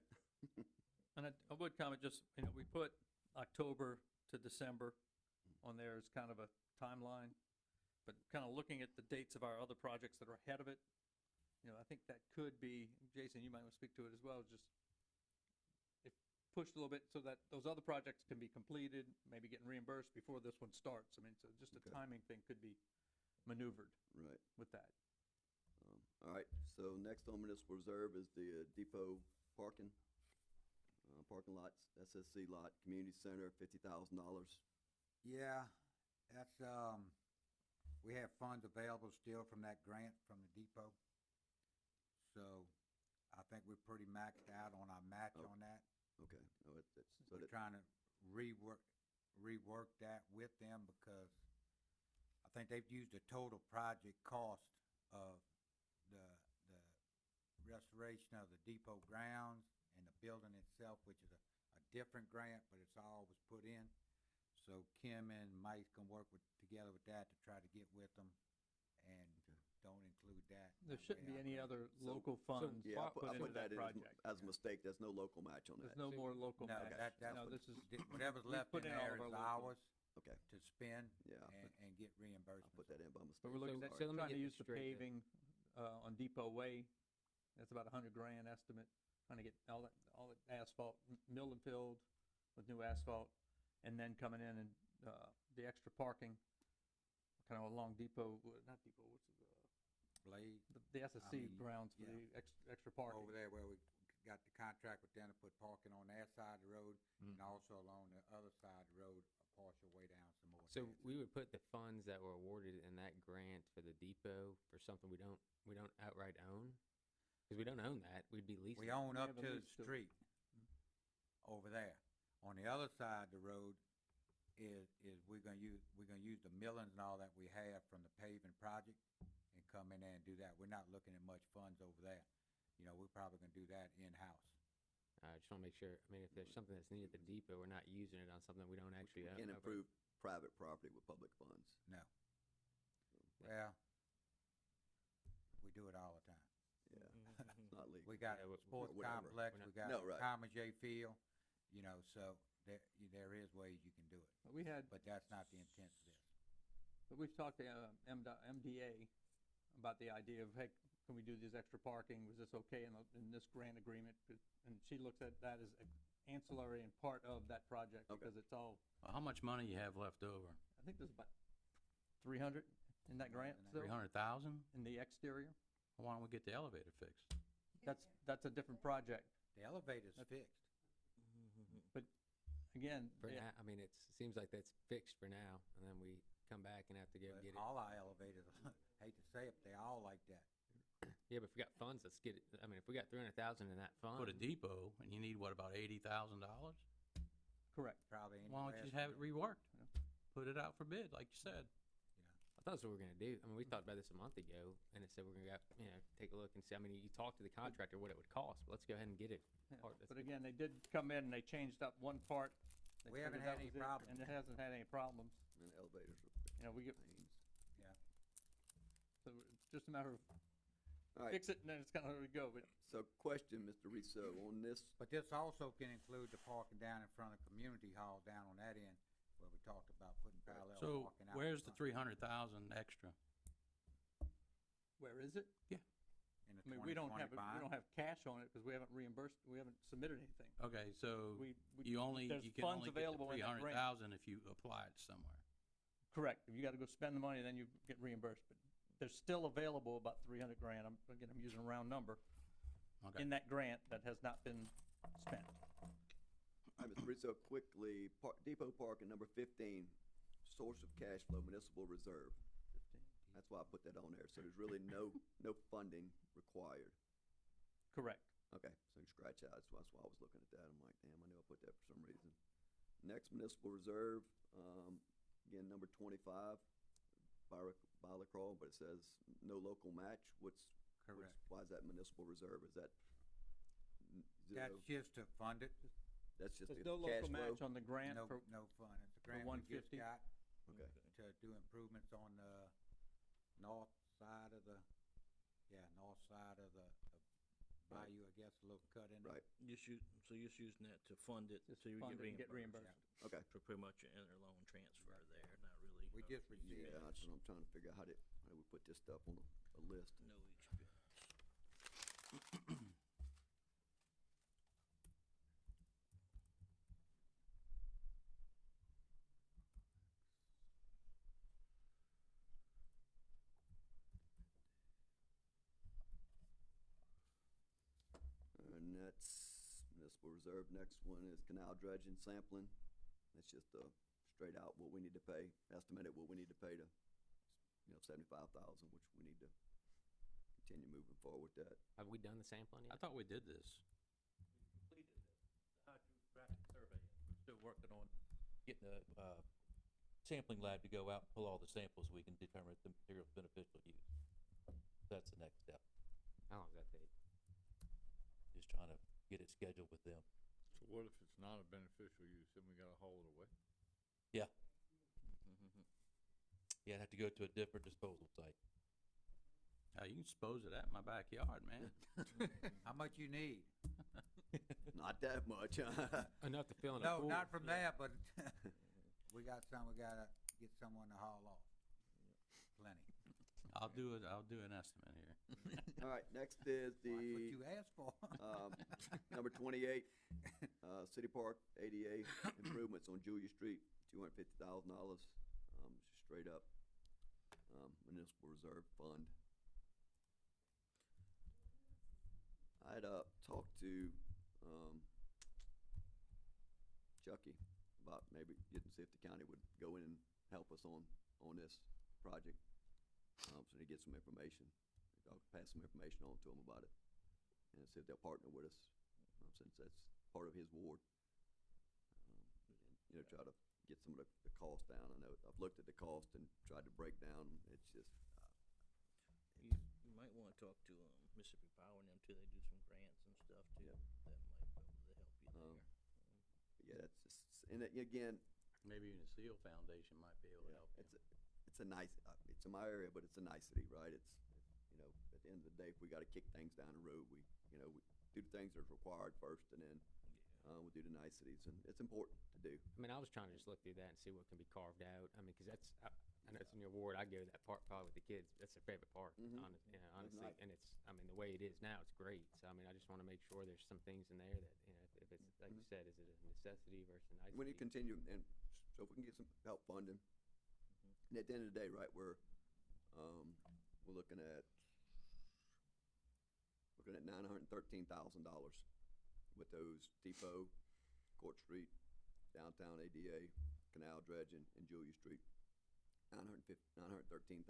And I would comment just, we put October to December on there as kind of a timeline. But kind of looking at the dates of our other projects that are ahead of it, you know, I think that could be, Jason, you might want to speak to it as well, just if pushed a little bit so that those other projects can be completed, maybe getting reimbursed before this one starts. I mean, so just a Okay. timing thing could be maneuvered Right. with that. All right, so next on municipal reserve is the depot parking lots, SSC lot, community center, $50,000. Yeah, that's, we have funds available still from that grant from the depot. So I think we're pretty maxed out on our match Oh. on that. Okay, no, it's, so We're that, trying to rework that with them because I think they've used the total project cost of the restoration of the depot grounds and the building itself, which is a different grant, but it's all was put in. So Kim and Mike can work together with that to try to get with them and don't include that. There That shouldn't way be I any can- other So- local funds yeah, I put put into that that in project. as a mistake, there's no local match on There's that. no more local No, match. that's No, what, this is, whatever's we left put in in all there of our is local. ours Okay, to spend yeah, and get I reimbursement. put that in by but mistake. we're looking So- at, so let me trying to get use this the straight then. paving, on Depot Way. That's about $100,000 estimate, trying to get all that asphalt, milled and filled with new asphalt. And then coming in and, the extra parking, kind of along Depot, not Depot, what's it, Blade the SSC mean, grounds for yeah. the extra parking. over there where we got the contract with them to put parking on that side of the road Mm. and also along the other side of the road, a partial way down some more. So there. we would put the funds that were awarded in that grant for the depot for something we don't outright own? Because we don't own that, we'd be leasing. We own We up have a to the lease to it. street over there. On the other side of the road is we're gonna use the millings and all that we have from the paving project and come in there and do that. We're not looking at much funds over there. You know, we're probably gonna do that in-house. I just want to make sure, I mean, if there's something that's needed at the depot, we're not using it on something we don't actually own. Can't outright. improve private property with public funds. No. Well, we do it all the time. Yeah, it's not legal. We got Yeah, a sports whatever. complex, We're we not- got No, right. Thomas J. Field, you know, so there is ways you can do it, But we had, but that's not the intent of this. but we've talked to, MDA about the idea of, hey, can we do this extra parking? Was this okay in this grant agreement? And she looks at that as ancillary and part of that project Okay. because it's all, How much money you have left over? I think there's about 300 in that grant still, 300,000? in the exterior. Why don't we get the elevator fixed? That's a different project. The elevator's That's- fixed. Again, For it- now, I mean, seems like that's fixed for now, and then we come back and have to go But get it. all our elevators, hate to say it, they all like that. Yeah, but if we got funds, let's get it, I mean, if we got 300,000 in that fund. Put a depot, and you need, what, about $80,000? correct. Probably ain't Why don't the you last just have it one. reworked? Put it out for bid, like you said. I thought that's what we were gonna do. I mean, we talked about this a month ago, and it said we're gonna go, take a look and see. I mean, you talked to the contractor what it would cost, but let's go ahead and get it. Yeah, Part- that's But good. again, they did come in and they changed up one part. They We haven't figured had that any was it, problems. And it hasn't had any problems. And elevators are You know, we get, pains. so it's just a matter of All right, fix it and then it's kind of where we go, but so question, Mr. Riso, on this, But this also can include the parking down in front of Community Hall down on that end, where we talked about putting parallel So parking out. where's in the front. 300,000 extra? where is it? In the I mean, we don't 2020 have, bond? we don't have cash on it because we haven't reimbursed, we haven't submitted anything. Okay, so We, you only, there's you can funds only get the available in that grant. 300,000 if you apply it somewhere. Correct. If you gotta go spend the money, then you get reimbursed, but there's still available about 300 grand. I'm using a round number Okay. in that grant that has not been spent. all right, Mr. Riso, quickly, depot parking, number 15, source of cash flow, municipal reserve. That's why I put that on there, so there's really no funding required. Correct. Okay, so you scratch out, that's why I was looking at that, I'm like, damn, I knew I put that for some reason. Next, municipal reserve, again, number 25, Bilacrawl, but it says no local match, Correct. why is that municipal reserve, is that zero? That's just to fund it, That's just the There's no cash local match flow? on the grant no, for, no fund, it's a grant we just 150. got Okay, to do improvements on the north side of the bayou, I guess, a little cut in there. right, So you're just using that to fund it, Just so you fund get it and get reimbursed? reimbursed. okay, For pretty much an interloan transfer there, not really. We just received Yeah, it. that's what I'm trying to figure out, how do we put this stuff on a list? No experience. And that's municipal reserve. Next one is canal dredging sampling. That's just straight out what we need to pay, estimated what we need to pay to, 75,000, which we need to continue moving forward with that. Have we done the sampling I yet? thought we did this. Completed the hydrographic survey. We're still working on Getting a sampling lab to go out and pull all the samples, we can determine if the material's beneficial use. That's the next step, How long does that take? just trying to get it scheduled with them. So what if it's not a beneficial use, then we gotta haul it away? Yeah, Mm-hmm. yeah, I'd have to go to a different disposal site. You can dispose of that in my backyard, man. How much you need? Not that much. Enough to fill in a No, pool. not from there, but we gotta get someone to haul off. Plenty. I'll do an estimate here. All right, next is That's what the you asked for. number 28, City Park ADA improvements on Julia Street, $250,000, just straight up municipal reserve fund. I had talked to Chucky about maybe getting, see if the county would go in and help us on this project, so to get some information. I'll pass some information on to him about it and see if they'll partner with us, since that's part of his ward. And, try to get some of the cost down. I know I've looked at the cost and tried to break down. It's just, You might wanna talk to, Mississippi Power and them too, they do some grants and stuff too. Yeah. That might be able to help you there. yeah, that's just, and again, Maybe even the Seal Foundation might be able to help you. it's a nice, it's in my area, but it's a nicety, right? It's, at the end of the day, if we gotta kick things down the road, we do the things that's required first, and then, we'll do the niceties, and it's important to do. I mean, I was trying to just look through that and see what can be carved out. I mean, because I know it's in your ward. I go to that park probably with the kids. That's their favorite park, Mhm. honestly. nice. And it's, I mean, the way it is now, it's great. So I mean, I just want to make sure there's some things in there that, if it's like you said, is it a necessity versus a nicety? We need to continue, and so if we can get some help funding, and at the end of the day, right, we're looking at $913,000 with those depot, Court Street, downtown ADA, canal dredging, and Julia Street. $913,000.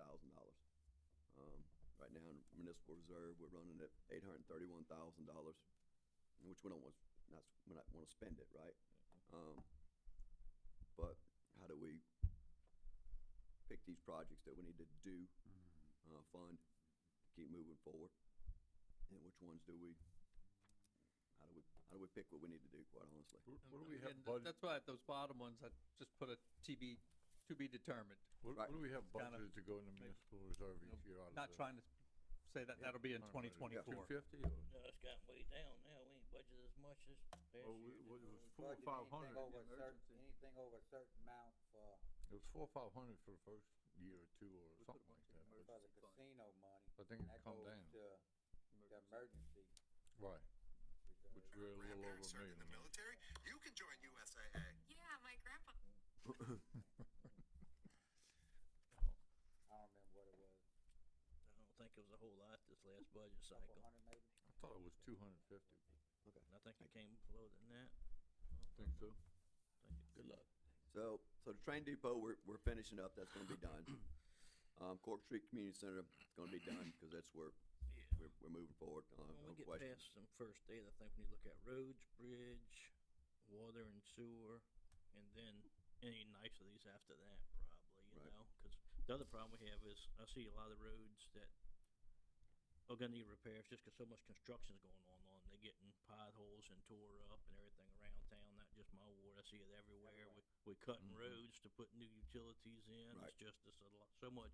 Right now in municipal reserve, we're running at $831,000, which we don't want to spend it, right? But how do we pick these projects that we need to do, fund, to keep moving forward? And which ones how do we pick what we need to do, quite honestly? What do we have and budgeted, that's why at those bottom ones, I just put a to be determined. what do we have kinda budgeted to go in the municipal reserve each year out of Not trying to say that that'll be in 2024. 250 or? No, it's gotten way down now, we ain't budgeted as much as last year. Well, it was four or Budget 500. anything over a certain amount for It was 400 or 500 for the first year or two or something like that. the casino money. I think And it's that come goes down. to the emergency Right, reserve. which we're a little over a million. now. military, you can join USAA. Yeah, my grandpa. I don't remember what it was, I don't think it was a whole lot this last budget couple cycle. hundred maybe? I thought it was 250. I think it came lower than that. Think so? Good luck. So the train depot, we're finishing up, that's gonna be done. Cork Street Community Center is gonna be done, because that's where Yeah. we're moving forward, When no we get question. past some first date, I think we need to look at roads, bridge, water and sewer, and then any niceties after that, probably, you Right. know? Cause the other problem we have is, I see a lot of roads that are gonna need repairs just 'cause so much construction's going on. They're getting potholes and tore up and everything around town, not just my ward, I see it everywhere. We cutting roads to put new utilities in, Right. it's just, so much.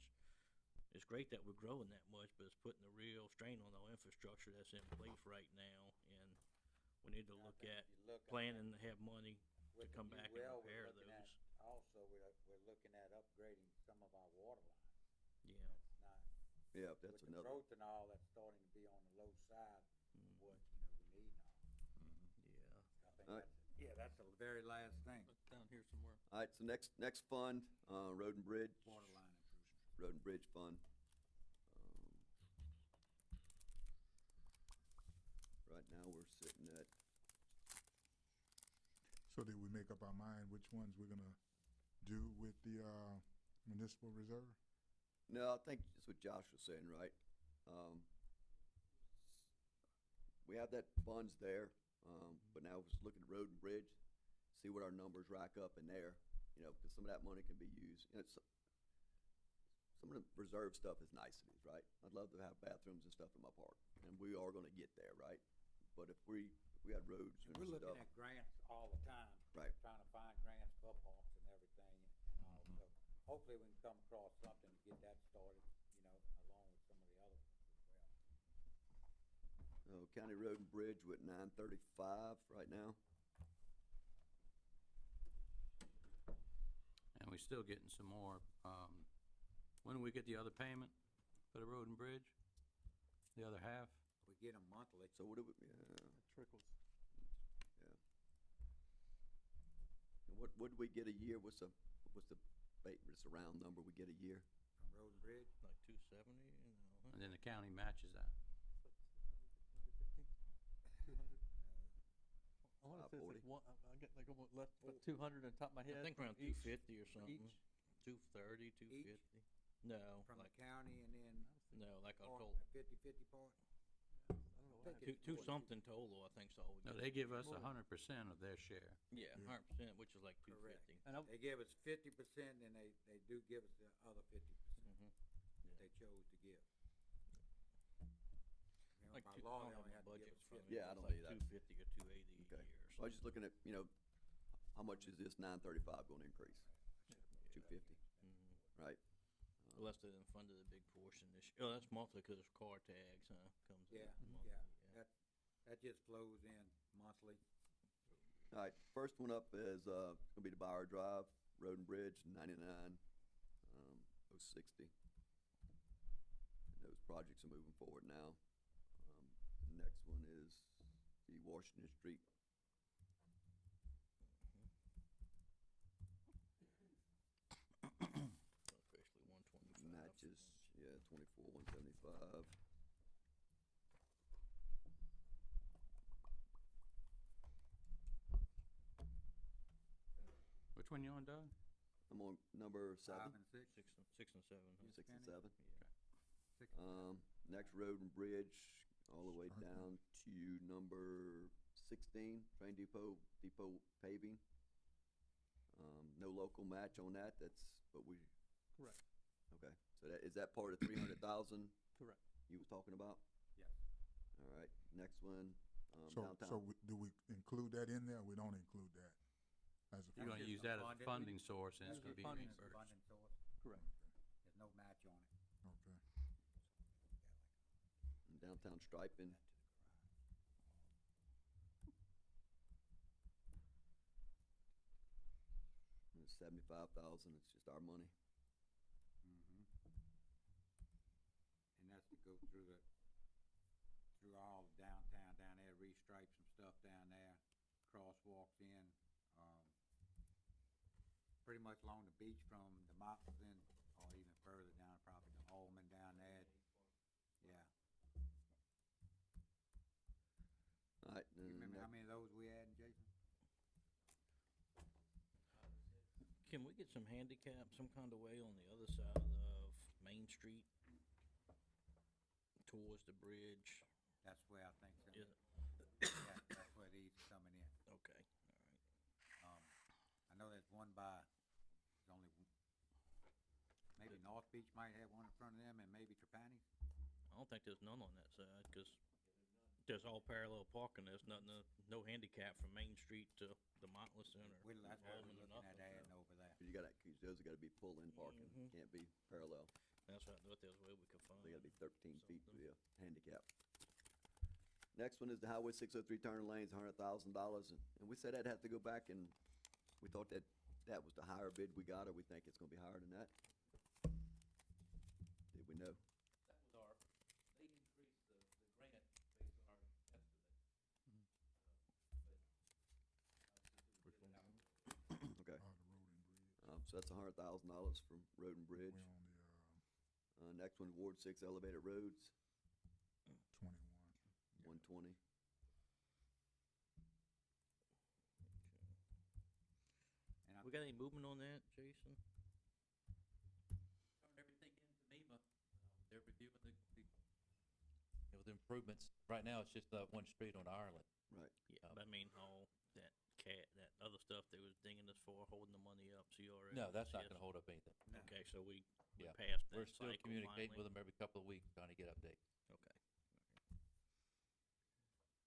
It's great that we're growing that much, but it's putting a real strain on our infrastructure that's in place right now, and we need to I look think at if you look planning to have money with to the come new back and well we're repair looking at those. Also, also, we're looking at upgrading some of our water lines. Yeah. That's not, Yeah, that's with the another. growth and all, that's starting to be on the low side of Mm. what, we need now. Yeah. I think All right. that's the very last thing, It's down here somewhere. All right, so next fund, road and bridge. water line improvements. Road and Bridge Fund. Right now, we're sitting at, So did we make up our mind which ones we're gonna do with the, municipal reserve? no, I think that's what Josh was saying, right? We have that funds there, but now just look at Road and Bridge, see what our numbers rack up in there, because some of that money can be used. Some of the reserve stuff is niceties, right? I'd love to have bathrooms and stuff in my park, and we are gonna get there, right? But if we had roads and We're looking stuff, at grants all the time. Right. Trying to find grants for parks and everything and all, so hopefully we can come across something to get that started, along with some of the other ones as well. County Road and Bridge with 935 right now. And we still getting some more. When do we get the other payment for the road and bridge? The other half? We get them monthly. So what do we, It trickles. and what do we get a year? What's the it's a round number we get a year? From Road and Bridge, Like 270, And then the county matches that. I wonder if it's 540. like one, I get like almost less, about 200 on top of my head. I think around each. 250 or something. each? 230, 250. No, from the like county and then no, like I part, told the 50/50 part. I don't know what think happened. two it's something total. I think so. No, they give us 100% of their share. Yeah, 100%, which is like 250. Correct. And I, They give us 50% and they do give us the other 50% Mm-hmm. that they chose to give. Like By two, law, I they don't only have had my to give budget us from 50. Yeah, I It's don't like need that. 250 or 280 a Okay. year. Well, I was just looking at, how much is this 935 going to increase? 250, Mm-hmm. right? Well, that's the funded a big portion this year. Oh, that's monthly because it's car tags, huh? Comes in Yeah, monthly, yeah, that just flows in monthly. All right, first one up is, it's gonna be the Bauer Drive, Road and Bridge, 99, 060. And those projects are moving forward now. The next one is the Washington Street. Officially 125. Matches, yeah, 24, 175. Which one you on, Doug? I'm on number 7, 5 and 6. Six and seven. Huh? 6 and Kenny? 7. Six. Next, Road and Bridge, all the way Okay. down to number 16, Train Depot paving. No local match on that, but we, correct, okay, so is that part of 300,000 correct. you was talking about? Yes. All right, next one, So downtown. do we include that in there? We don't include that as a You're fund? gonna just use a that as fund, a isn't it? funding source and it's That's gonna the be funding reimbursed. Funding source, Correct. there's no match on it. Okay. Downtown striping, it's 75,000, it's just our money. Mm-hmm. And that's to go through all the downtown down there, restripe some stuff down there, crosswalks in, pretty much along the beach from the Moccasin, or even further down, probably to Allman down there. Yeah. All right, You then remember how next- many of those we had, Jason? Can we get some handicap, some kind of way on the other side of Main Street towards the bridge? That's where I think, Is it? yeah, that's where these are coming in. Okay, all right. I know there's one by, there's only, maybe North Beach might have one in front of them, and maybe Trapani. I don't think there's none on that side because there's all parallel parking. There's nothing, no handicap from Main Street to the Motley Center. That's what Allman we're or looking at nothing, adding so over there. 'cause those have gotta be pull-in parking, Mhm. can't be parallel. That's right. What there's a way we could find. They gotta be 13 feet to something. be a handicap. Next one is the Highway 603 turn lanes, $100,000, and we said that had to go back, and we thought that that was the higher bid we got, or we think it's gonna be higher than that? Did we know? That was our, they increased the grant based on our estimate. Which one? Okay, The road and bridge. so that's $100,000 from Road and Bridge. We're on the, Next one, Ward 6 Elevated Roads, 21. 120. And I We got any movement on that, Jason? Turned everything into MEMA. They're reviewing the improvements. Right now, it's just that one street on Ireland. Right. Yeah, Um, but I mean, all that that other stuff they was dinging us for, holding the money up, CRS. No, that's not yes. gonna hold up anything. Okay, so we Yeah. passed that We're still cycle communicating finally? with them every couple of weeks, trying to get updates. Okay.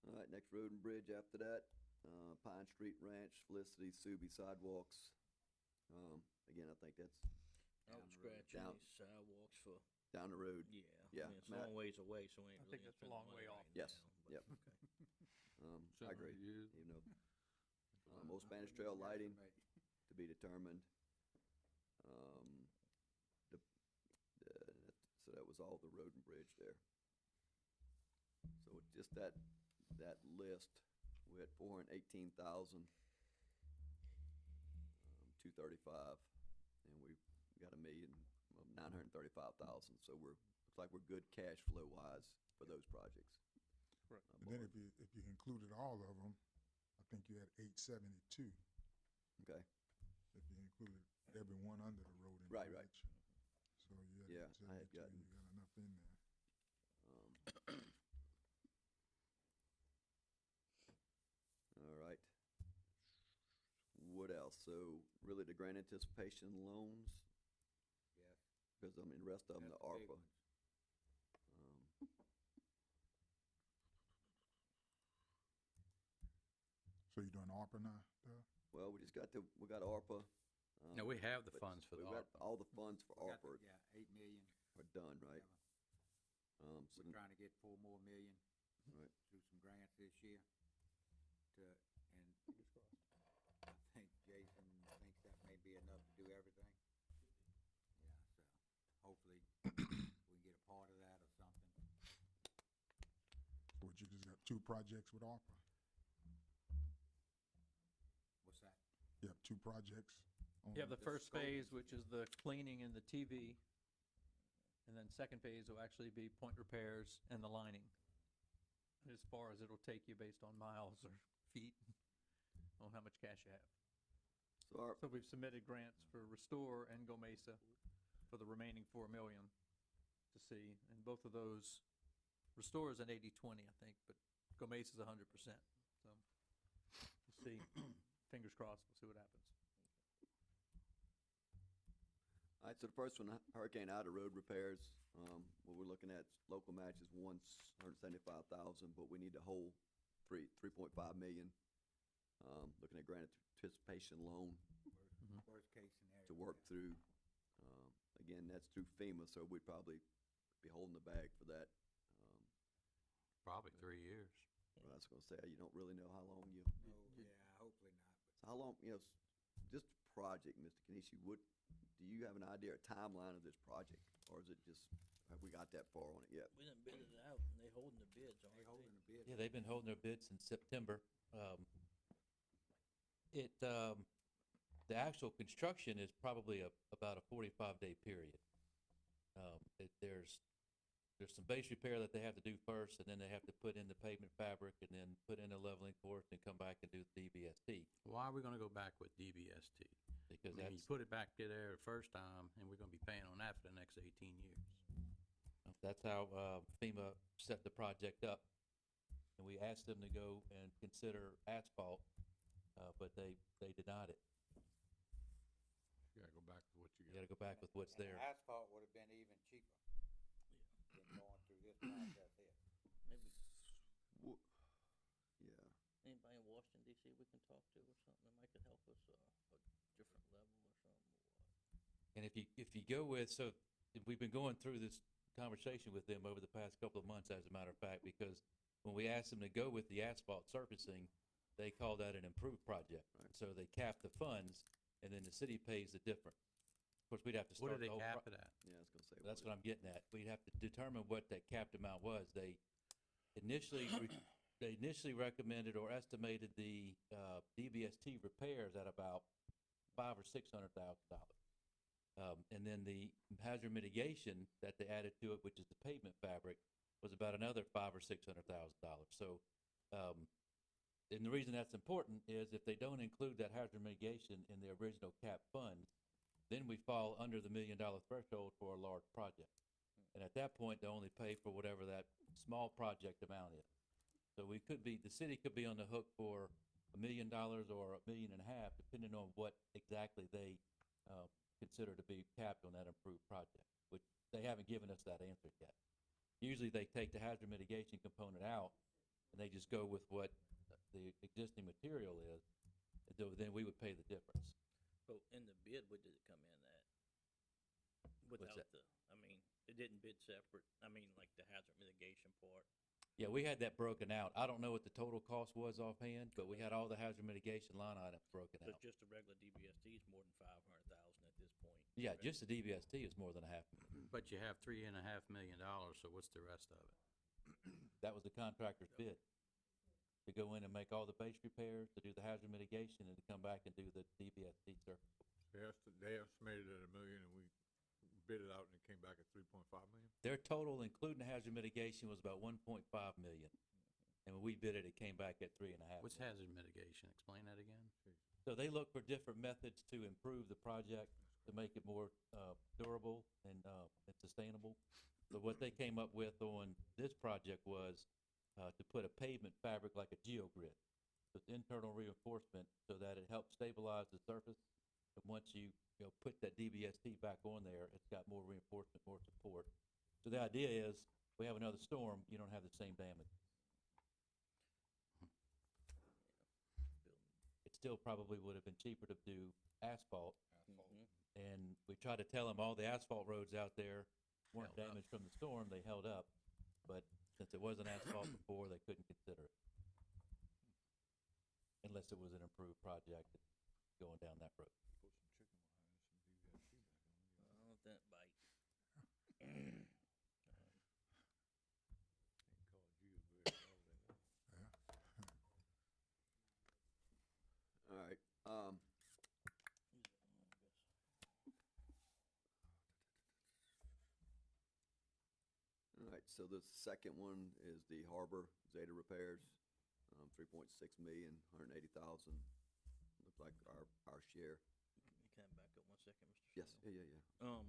All right, next Road and Bridge after that, Pine Street Ranch, Felicity, Subi sidewalks. Again, I think that's I was scratching Down. these sidewalks for, down the road. yeah. Yeah, I mean, it's a Matt. long ways away, so we ain't I really think gonna that's a spend the long money way right off. Yes, now, yep. but, okay. I agree, Several years. even though, Old Spanish Trail lighting to be determined. So that was all the Road and Bridge there. So it's just that list, we had 418,235, and we got 1,935,000. So looks like we're good cash flow wise for those projects. Correct. And then if you included all of them, I think you had 872, Okay, if you included every one under the road and Right, bridge. right. So you had Yeah, I had 872, gotten- you got enough in there. All right. What else? So really the grant anticipation loans, Yes. because I mean, the rest of them, the That's big ARPA. ones. So you're doing ARPA now, Well, we got ARPA. No, we have the but funds for the we've got ARPA. all the funds for We got ARPA the- Yeah, 8 million. are done, right? So, We're trying to get 4 more million right. through some grants this year to, and I think Jason thinks that may be enough to do everything. Yeah, so hopefully we can get a part of that or something. Or you just got 2 projects with ARPA? What's that? You have 2 projects? You have the The first scope phase, is- which is the cleaning and the TV. And then second phase will actually be point repairs and the lining. As far as it'll take you based on miles or feet, on how much cash you have. So So we've submitted grants for Restore and Go Mesa for the remaining 4 million to see. And both of those, Restore is an 80-20, I think, but Go Mesa is 100%. So we'll see. Fingers crossed, we'll see what happens. All right, so the first one, Hurricane Ida road repairs, what we're looking at, local match is 175,000, but we need the whole 3.5 million. Looking at grant anticipation loan Worst case scenario. to work yeah. through. Again, that's through FEMA, so we'd probably be holding the bag for that. Probably 3 years. But I was gonna say, you don't really know how long you, No, yeah, hopefully not, but so how long, just project, Mr. Kenishi, do you have an idea, a timeline of this project? Or is it just, have we got that far on it yet? We done bid it out, and they holding the bids, they aren't holding they? the bid. Yeah, they've been holding their bids since September. The actual construction is probably about a 45-day period. There's some base repair that they have to do first, and then they have to put in the pavement fabric, and then put in a leveling course, and come back and do the DBST, Why are we gonna go back with DBST? because I mean, you that's, put it back there the first time, and we're gonna be paying on that for the next 18 years. that's how FEMA set the project up. And we asked them to go and consider asphalt, but they denied it. You gotta go back to what you You got. gotta go back with what's And there. the asphalt would have been even cheaper than going through this process here. Maybe Yeah, anybody in Washington DC we can talk to or something that might could help us, a different level or something, or what? And if you go with, so we've been going through this conversation with them over the past couple of months, as a matter of fact, because when we asked them to go with the asphalt surfacing, they called that an improved project. Right. So they capped the funds and then the city pays the difference. Of course, we'd have to What start do the they whole cap it at? Yeah, I was gonna say. That's what I'm getting at. We'd have to determine what that capped amount was. They initially, they initially recommended or estimated the, DBST repairs at about $500,000 or $600,000. And then the hazard mitigation that they added to it, which is the pavement fabric, was about another $500,000 or $600,000. So, and the reason that's important is if they don't include that hazard mitigation in the original cap funds, then we fall under the $1 million threshold for a large project. And at that point, they only pay for whatever that small project amount is. So we could be, the city could be on the hook for $1 million or $1.5 million, depending on what exactly they, consider to be capped on that improved project, which they haven't given us that answer yet. Usually they take the hazard mitigation component out and they just go with what the existing material is, and so then we would pay the difference. So in the bid, what did it come in at? Without that? I mean, it didn't bid separate, I mean, like the hazard mitigation part. Yeah, we had that broken out. I don't know what the total cost was offhand, but we had all the hazard mitigation line items broken So out. just the regular DBST is more than 500,000 at this point. Yeah, correct? just the DBST is more than $500,000. But you have $3.5 million, so what's the rest of it? That was the contractor's bid. To go in and make all the base repairs, to do the hazard mitigation, and to come back and do the DBST surface. They estimated at $1 million, and we bid it out, and it came back at 3.5 million. Their total, including the hazard mitigation, was about 1.5 million. And when we bid it, it came back at 3.5 What's million. hazard mitigation? Explain that again. So they look for different methods to improve the project, to make it more, durable and sustainable. So what they came up with on this project was, to put a pavement fabric like a geogrid. With internal reinforcement so that it helps stabilize the surface. And once you put that DBST back on there, it's got more reinforcement, more support. So the idea is, we have another storm, you don't have the same damage. It still probably would have been cheaper to do asphalt. And we tried to tell them all the asphalt roads out there weren't Held up. damaged from the storm, they held up. But since it wasn't asphalt before, they couldn't consider it. Unless it was an improved project going down that road. Oh, that bite. All right, all right, so the second one is the harbor Zeta repairs, 3.6 million, 180,000. Looks like our share. Can I back up 1 second, Mr. Yes, Shannon? yeah.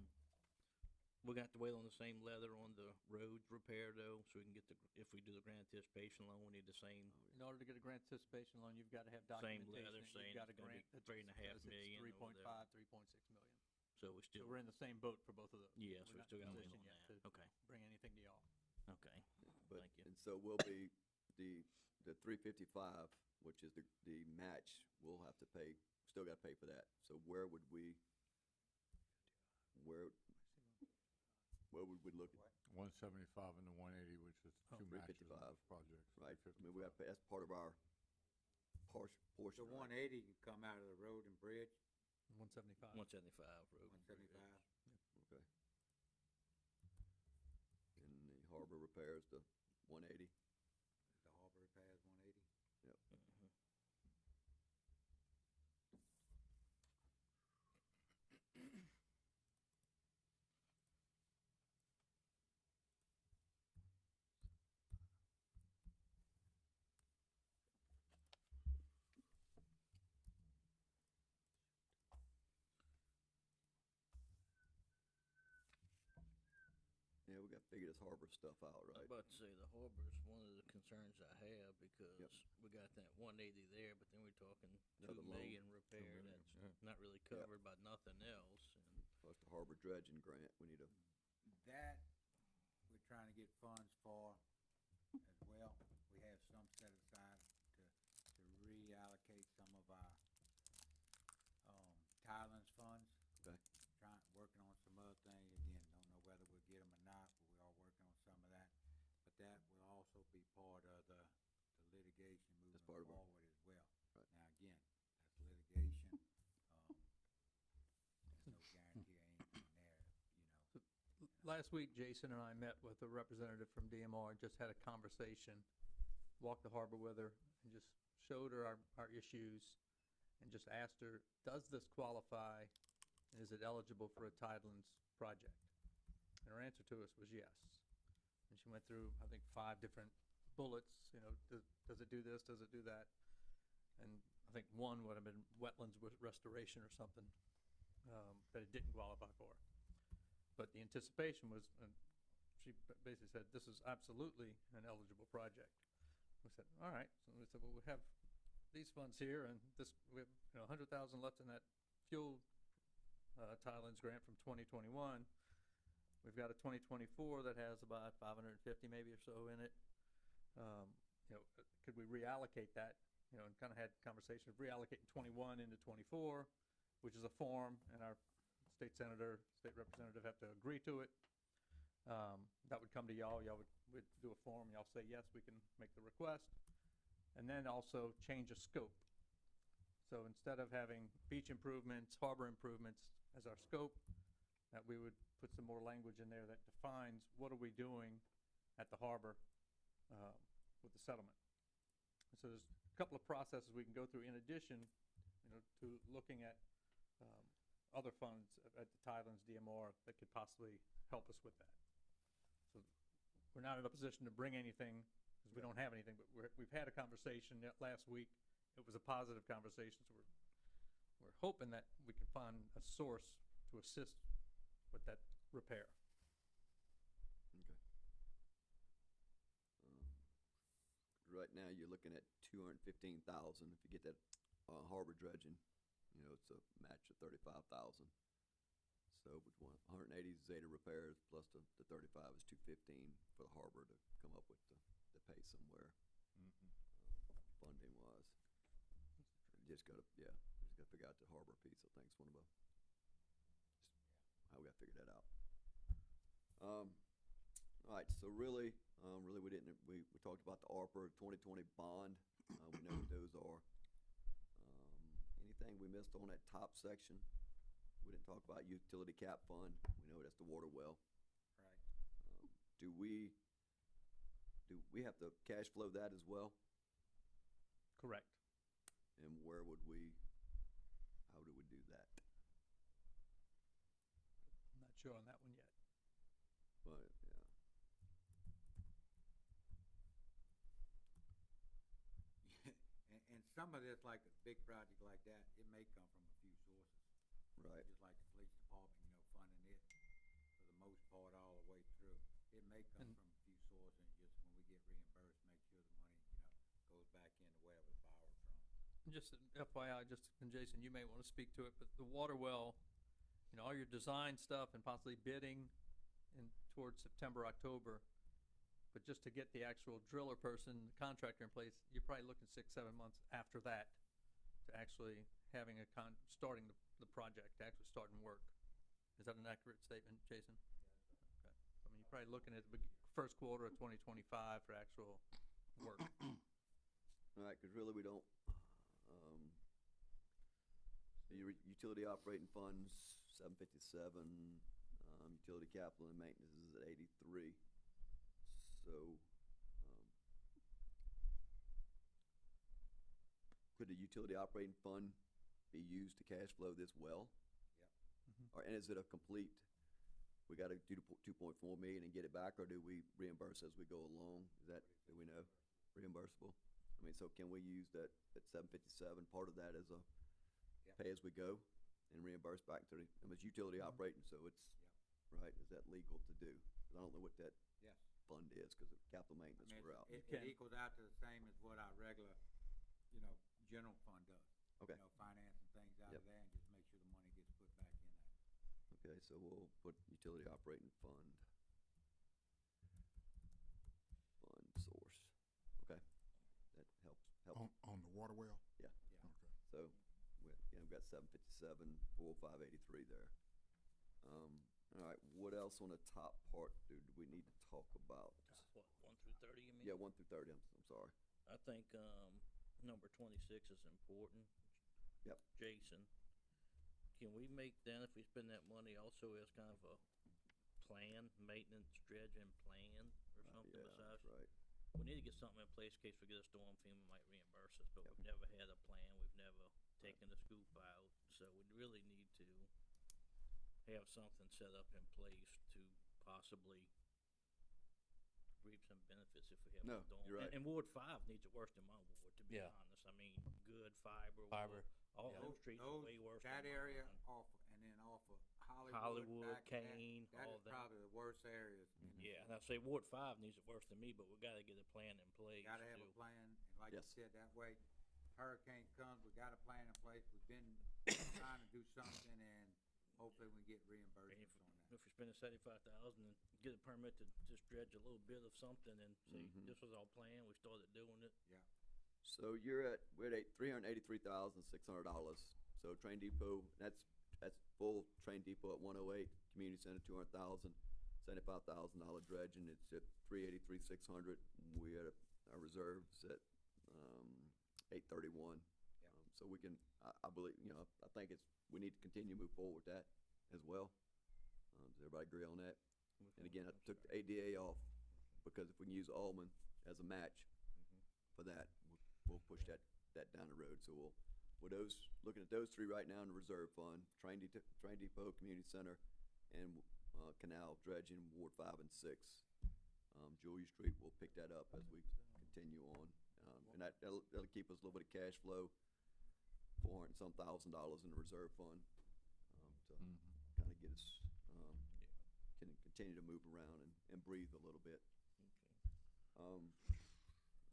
We're gonna have to wait on the same leather on the roads repair though, so we can get if we do the grant anticipation loan, we need the same, In order to get a grant anticipation loan, you've gotta have Same documentation. letter that saying you've got it's a gonna be grant that's- 3.5 says it's million or 3.5, 3.6 million. so we So still, we're in the same boat for both of those. yeah, so we We're not still in a gotta wait position on yet that, to okay, bring anything to y'all. okay, But, thank you. and so will be the 355, which is the match, we'll have to pay, still gotta pay for that. So where would we look at, 175 and the 180, which is two matches of 355. those projects. right? I mean, we gotta pay, that's part of our portion. The right? 180 can come out of the road and bridge, 175. 175 road. and bridge. 175. Okay. And the harbor repairs, the 180. The harbor repairs 180. Mhm. Yeah, we gotta figure this harbor stuff out, I was right? about to say, the harbor's one of the concerns I have, because we got that 180 there, but then we're talking 2 Another loan, million repair, million, that's not really covered by nothing else, and Plus the harbor dredging grant, we need a, That, we're trying to get funds for as well. We have some set aside to reallocate some of our, Tylen's funds. okay, Working on some other things, again, don't know whether we'll get them or not, but we are working on some of that. But that will also be part of the litigation moving part of it. forward as well. Right. Now, again, that's litigation, last week, Jason and I met with a representative from DMR, and just had a conversation, walked the harbor with her, and just showed her our issues, and just asked her, does this qualify, and is it eligible for a Tidelands project? And her answer to us was yes. And she went through, I think, 5 different bullets, you know, does it do this, does it do that? And I think one would have been wetlands restoration or something, that it didn't qualify for. But the anticipation was, she basically said, this is absolutely an eligible project. We said, all right. So we said, well, we have these funds here, and this, we have, you know, 100,000 left in that fuel Tidelands grant from 2021. We've got a 2024 that has about 550 maybe or so in it. You know, could we reallocate that? You know, and kind of had conversation of reallocating 21 into 24, which is a form, and our state senator, state representative have to agree to it. That would come to y'all. Y'all would do a form. Y'all say, yes, we can make the request. And then also change a scope. So instead of having beach improvements, harbor improvements as our scope, that we would put some more language in there that defines what are we doing at the harbor with the settlement. And so there's a couple of processes we can go through in addition, you know, to looking at other funds at the Tidelands DMR that could possibly help us with that. So we're not in a position to bring anything because we don't have anything, but we've had a conversation last week. It was a positive conversation, so we're hoping that we can find a source to assist with that repair. Okay. Right now, you're looking at 215,000. If you get that harbor dredging, you know, it's a match of 35,000. So with 180 is Zeta repairs, plus the 35 is 215 for the harbor to come up with the pay somewhere, funding wise. Just gotta figure out the harbor piece. I think it's one of the, how we gotta figure that out. All right, so really we talked about the ARPA 2020 bond. We know what those are. Anything we missed on that top section? We didn't talk about utility cap fund. We know that's the water well. Right. Do we have to cash flow that as well? Correct. And how do we do that? I'm not sure on that one yet. But, yeah. And some of this, like a big project like that, it may come from a few sources. Right. Just like the police department, you know, funding it for the most part all the way through. It may come from a few sources, and just when we get reimbursed, make sure the money, you know, goes back into wherever it's borrowed from. Just an FYI, and Jason, you may want to speak to it, but the water well, you know, all your design stuff and possibly bidding towards September, October, but just to get the actual driller person, contractor in place, you're probably looking 6-7 months after that to actually having starting the project, to actually starting work. Is that an accurate statement, Jason? Okay. I mean, you're probably looking at the first quarter of 2025 for actual work. All right, because really we don't, your utility operating funds, 757, utility capital and maintenance is at 83. So, could the utility operating fund be used to cash flow this well? Yep. And is it a complete, we gotta do the 2.4 million and get it back, or do we reimburse as we go along? Is that, do we know? Reimbursable? I mean, so can we use that at 757, part of that as a Yep. pay as we go and reimburse back to it's utility operating, so it's, Yep. right, is that legal to do? 'Cause I don't know what that Yes. fund is, because of capital I maintenance, mean, we're out. it can. equals out to the same as what our regular, you know, general fund does. Okay. You know, financing things out Yep. of there and just make sure the money gets put back in there. Okay, so we'll put utility operating fund source. Okay, that helps. On the water well? Yeah. Yeah. Okay. So, we've got 757, 40583 there. All right, what else on the top part do we need to talk about? What, 1 through 30, you mean? Yeah, 1 through 30, I'm sorry. I think, number 26 is important. Yep. Jason, can we make then, if we spend that money, also as kind of a plan, maintenance, dredging plan or something Yeah, besides? that's right. We need to get something in place in case we get a storm, FEMA might reimburse us, but we've never had a plan, we've never taken the scoop out, so we really need to have something set up in place to possibly reap some benefits if we have No, a storm. you're right. And Ward 5 needs it worse than my ward, to be Yeah. honest. I mean, Good, Fiber, Fiber, all yeah. those streets are way worse than That area mine. off, and then off of Hollywood. Hollywood, back, that- Kane, that all is that. probably the worst areas. in the Yeah, city. and I say Ward 5 needs it worse than me, but we gotta get a plan in place. Gotta have a to- plan, and like you Yes. said, that way, hurricane comes, we got a plan in place, we've been trying to do something, and hopefully we get reimbursements on that. If we're spending 75,000 and get a permit to just dredge a little bit of something and say, Mhm. this was our plan, we started doing it. So we're at $383,600. So Train Depot, that's full Train Depot at 108, Community Center 200,000, $75,000 dredging. It's at 383,600. We had our reserves at 831. So we can, I believe, I think we need to continue to move forward with that as well. Does everybody agree on that? And again, I took the ADA off because if we can use Alman as a match for that, we'll push that down the road. So looking at those three right now in the reserve fund, Train Depot, Community Center, and canal dredging, Ward 5 and 6. Julia Street, we'll pick that up as we continue on. And that'll keep us a little bit of cash flow, $400-some thousand in the reserve fund, to kind of get us, can continue to move around and breathe a little bit.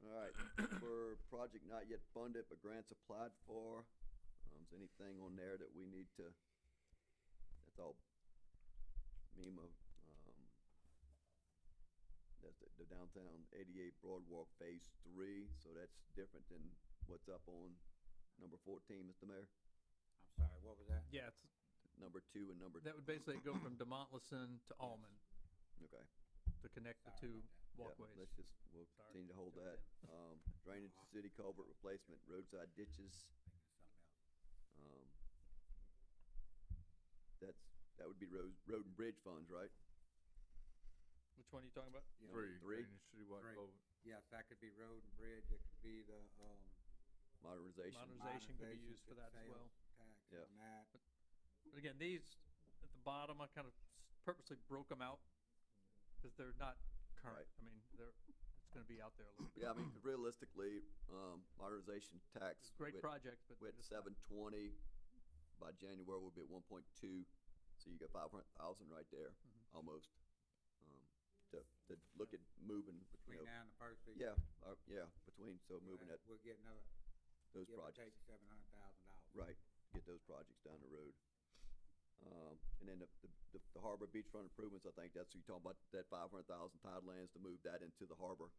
All right, for project not yet funded but grants applied for, is anything on there that we need to, that's all MEMA, that's the downtown ADA Broadwalk Phase 3, so that's different than what's up on number 14, Mr. Mayor? I'm sorry, what was that? Yeah, Number 2 and number, that would basically go from Demontleson to Alman okay. to connect the Sorry two about that. walkways. Yeah, we'll Sorry, continue to hold jump that. Drainage, city culvert replacement, roadside ditches, Thinking of something else. that would be road and bridge funds, right? Which one are you talking about? Yeah. Three, Three? drainage, citywide Three. culvert. Yes, that could be road and bridge, it could be the, Modernization. Modernization could be modernization, used for that as sales well. tax Yeah. on that. But again, these at the bottom, I kind of purposely broke them out because they're not current. Right. I mean, it's going to be out there a little bit. Yeah, I mean, 'cause realistically, modernization tax. Great with- projects, but We're they're at just not- 720, by January we'll be at 1.2, so you got 500,000 right there, Mhm. almost. To look at moving, Between now and the first week. yeah, between, so moving at We'll get another, those give or projects. take $700,000. Right, get those projects down the road. And then the harbor beachfront improvements, I think that's what you're talking about, that 500,000 Tidelands to move that into the harbor,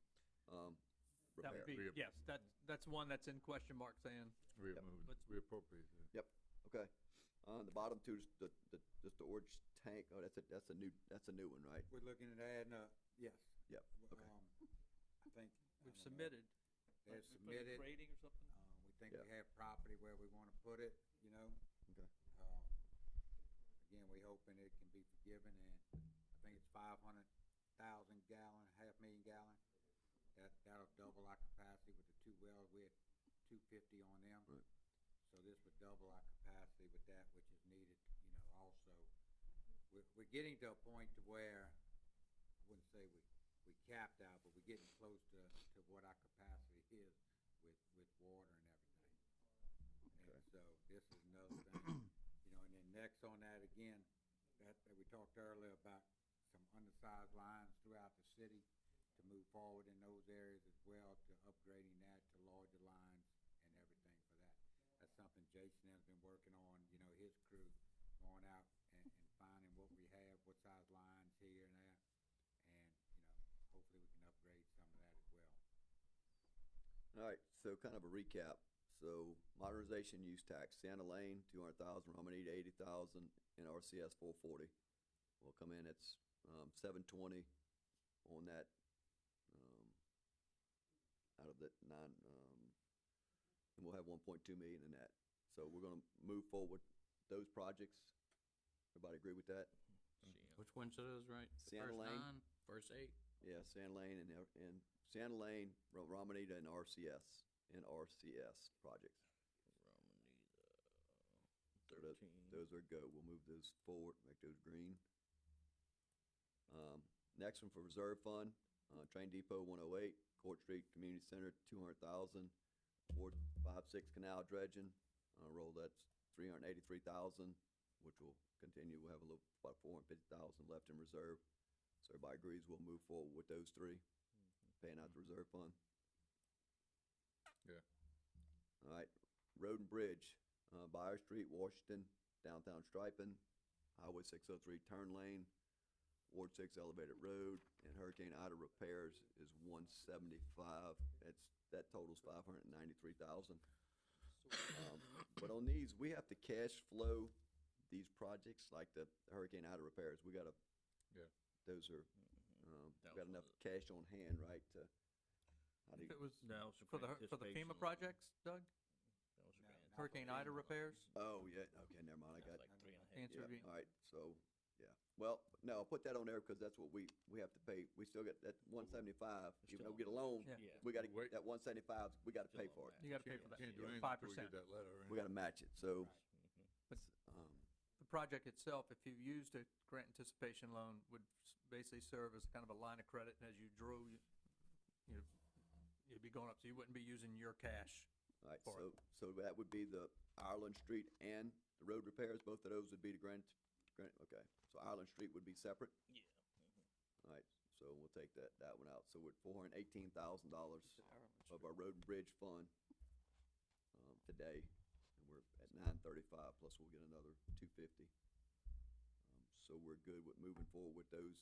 That repair. would be, yes, that's one that's in question mark saying, Let's- Reappropriate it. Okay, the bottom two, just the orange tank, that's a new one, right? We're looking at adding yes. Yep, okay. I think. we've I don't know, submitted. They're We put a submitted, Grading or something? we think Yeah. we have property where we wanna put it, you know? Okay. Again, we hoping it can be forgiven, and I think it's 500,000 gallon, 500,000 gallon. That'll double our capacity with the two wells, we had 250 on them. Right. So this would double our capacity with that, which is needed, also. We're getting to a point to where, I wouldn't say we capped out, but we're getting close to what our capacity is with water and everything. And so this is another thing, and then next on that again, that we talked earlier about some undersized lines throughout the city to move forward in those areas as well, to upgrading that to larger lines and everything for that. That's something Jason has been working on, his crew, going out and finding what we have, what size lines here and there, and, hopefully we can upgrade some of that as well. All right, so kind of a recap. So modernization use tax, Santa Lane, 200,000, Romanita, 80,000, and RCS 440. Will come in at 720 on that, out of that and we'll have 1.2 million in that. So we're gonna move forward those projects. Everybody agree with that? See, Which ones are those, right? The Santa first Lane. 9, first 8? Yeah, Sand Lane and Sand Lane, Romanita and RCS projects. Romanita, So 13. those are go. We'll move those forward, make those green. Next one for reserve fund, Train Depot 108, Court Street Community Center 200,000, Ward 5-6 canal dredging, roll that's 383,000, which will continue. We'll have a little about 450,000 left in reserve. So everybody agrees we'll move forward with those three, paying out the reserve fund. Yeah. All right, road and bridge, Buyer Street, Washington, downtown striping, Highway 603 turn lane, Ward 6 elevated road, and Hurricane Ida repairs is 175. That totals 593,000. But on these, we have to cash flow these projects like the Hurricane Ida repairs. We gotta, Yeah. those are, That got was enough one of cash on hand, right, to, how do If you, it was That was for the anticipation FEMA loan. projects, Doug? That was a No, grand. not Hurricane for Ida FEMA. repairs? oh, yeah, okay, never mind, I That got, was like 3.5. Answer yeah, again. all right, so, yeah. Well, no, I'll put that on there because that's what we have to pay. We still get that 175, even though we get a loan, Yeah. Yeah. we gotta, Wait. that 175, we gotta pay Still for on it. You gotta pay for that, Can't do anything 5%. until we get that letter. We gotta match it, so, Mhm. um, The project itself, if you used a grant anticipation loan, would basically serve as kind of a line of credit, and as you drew, you'd be going up, so you wouldn't be using your cash. all right, For it. so that would be the Ireland Street and the road repairs, both of those would be the grant, okay. So Ireland Street would be separate, Yeah. all right, so we'll take that one out. So we're at $418,000 of our road and bridge fund, today, and we're at 935, plus we'll get another 250. So we're good with moving forward with those.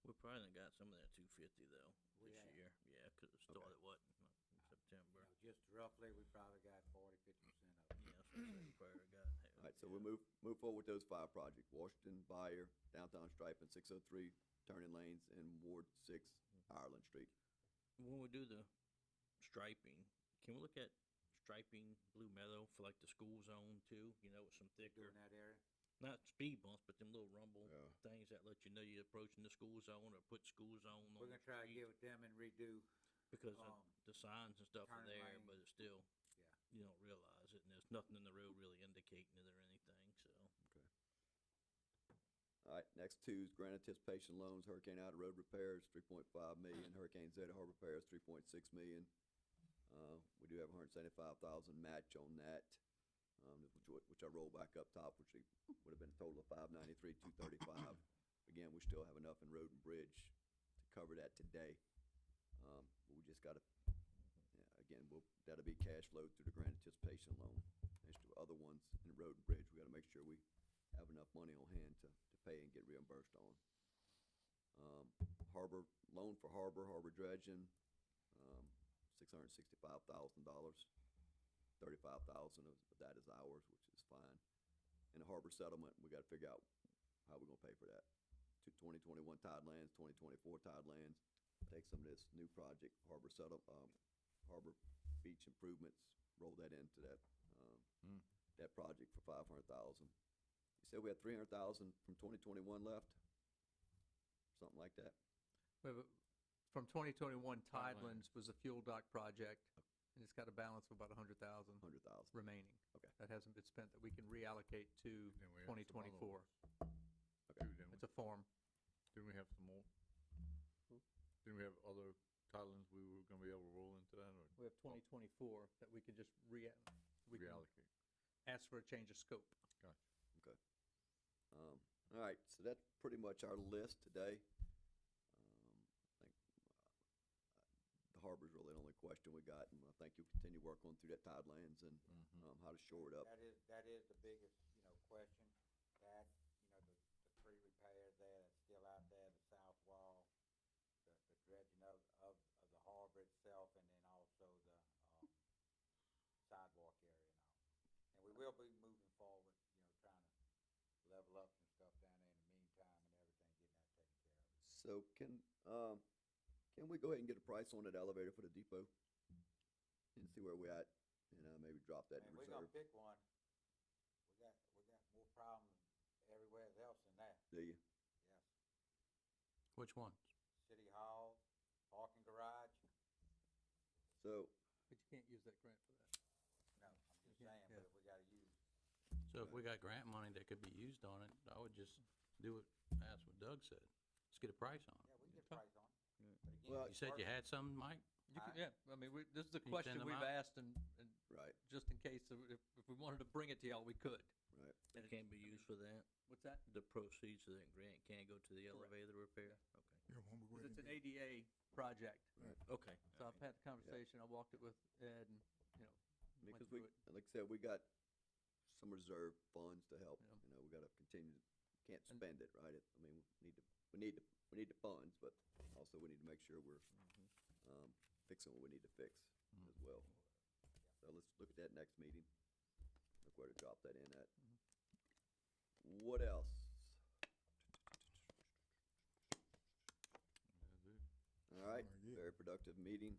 We probably done got some of that 250 though We this have. year. Yeah, 'cause it started what in September. You know, just roughly, we probably got 40-50% of it. Yeah, so we probably got. All right, so we'll move forward with those 5 projects: Washington, Buyer, downtown striping, 603 turning lanes, and Ward 6 Ireland Street. When we do the striping, can we look at striping Blue Meadow for like the school zone too? You know, with some thicker, Doing that area. not speed bumps, but them little rumble Yeah. things that let you know you're approaching the school zone or put school zone on We're the gonna try to street. get with them and redo, Because um, the signs and stuff are turn there, lane. but it's still, Yeah. you don't realize it, and there's nothing in the road really indicating it or anything, so. All right, next two is grant anticipation loans, Hurricane Ida road repairs, 3.5 million, Hurricane Zeta harbor repairs, 3.6 million. We do have 175,000 match on that, which I roll back up top, which would have been a total of 593, 235. Again, we still have enough in road and bridge to cover that today. But we just gotta, again, that'll be cash flowed through the grant anticipation loan. As to other ones in road and bridge, we gotta make sure we have enough money on hand to pay and get reimbursed on. Harbor, loan for harbor dredging, $665,000. 35,000 of that is ours, which is fine. And the harbor settlement, we gotta figure out how we're gonna pay for that. 2021 Tidelands, 2024 Tidelands, take some of this new project, harbor harbor beach improvements, roll that into that, that project for 500,000. You said we had 300,000 from 2021 left? Something like that? From 2021, Tidelands. Tidelands was a fuel dock project, and it's got a balance of about 100,000 100,000. remaining. Okay. That hasn't been spent, that we can reallocate to Then we have some other 2024. Okay. Didn't It's a form. we have some more? Didn't we have other titles we were gonna be able to roll into that, or We have 2024 that we can just we can reallocate? ask for a change of scope. Okay. All right, so that's pretty much our list today. I think the harbor's really the only question we got, and I think you'll continue to work on through that Tidelands and how to shore it up. That is the biggest, question. That, the 3 repairs there that's still out there, the south wall, the dredging of the harbor itself, and then also the, sidewalk area and all. And we will be moving forward, trying to level up some stuff down there in the meantime and everything, getting that taken care of. So can we go ahead and get a price on that elevator for the depot? And see where we're at, and maybe drop that in And we're gonna reserve? pick one. We got more problems everywhere else than that. Do you? Yes. Which ones? City Hall, parking garage. So, But you can't use that grant for that. No, I'm just Yeah, saying, yeah. but if we gotta use, So if we got grant money that could be used on it, I would just do it, that's what Doug said. Let's get a price on it. yeah, we can get a price on it. But again, Well, You said you had some, Mike? You could, yeah, I mean, this is a Can you question send them we've out? asked and right, just in case, if we wanted to bring it to y'all, we could. right. It can't be used for that? What's that? The proceeds of that grant can't go to the Correct. elevator repair? Yeah, when we go Because ahead it's and an get- ADA project. Okay. So I've had the conversation, I walked it with Ed and, you know, went Because through it. like I said, we got some reserve funds to help, Yeah. you know, we gotta continue, can't And- spend it, right? I mean, we need the funds, but also we need to make sure we're, fixing what we need to fix as well. So let's look at that next meeting, look where to drop that in at. What else? All right, Sound like it. very productive meeting,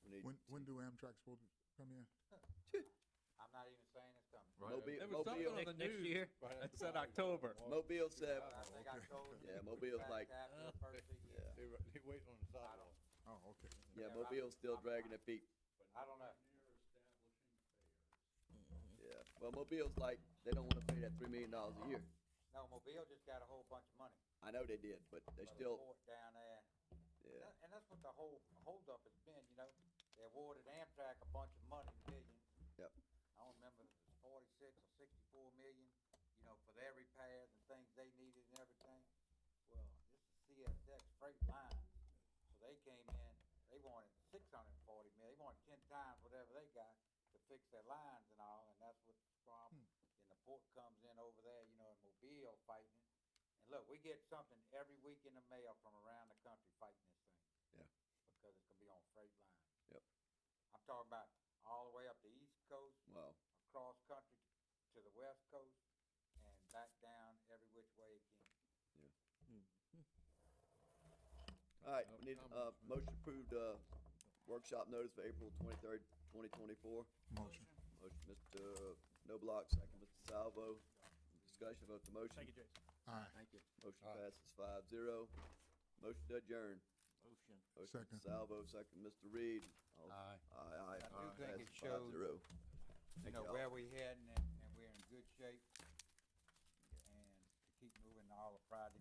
we need. When do Amtrak supposed to come in? I'm not even saying it's coming. Mobile, There was something on the Next news year? that said October. Mobile said, I think I told you. Yeah, Mobile's like- After the first of the year. yeah, They waiting on the I sidewalk. don't, Oh, okay. yeah, Yeah, Mobile's still dragging their feet. I don't know. Yeah, well, Mobile's like, they don't wanna pay that $3 million a year. No, Mobile just got a whole bunch of money. I know they did, but they for the still, port down there. yeah, And that's what the whole holdup has been, you know? They awarded Amtrak a bunch of money, millions. Yep. I don't remember if it was 46 or 64 million, you know, for their repairs and things they needed and everything. Well, this is CSX freight lines. So they came in, they wanted 640 million, they wanted 10 times whatever they got to fix their lines and all, and that's what the problem. Then the port comes in over there, you know, in Mobile fighting it. And look, we get something every week in the mail from around the country fighting this thing. Yeah. Because it's gonna be on freight lines. Yep. I'm talking about all the way up the east coast, wow. across country to the west coast, and back down every which way it can. All right, we need, motion approved, workshop notice for April 23rd, 2024. Motion. Motion, Mr. Noblock, second, Mr. Salvo. Discussion about the motion. Thank you, Jason. Aye. Thank you. Motion passes 5-0. Motion to adjourn. Motion. Motion, Second. Mr. Salvo, second, Mr. Reed. All- Aye. Aye, aye. I do think it Passes shows, 5-0. You Thank know, y'all. where we heading and we're in good shape. And to keep moving all the project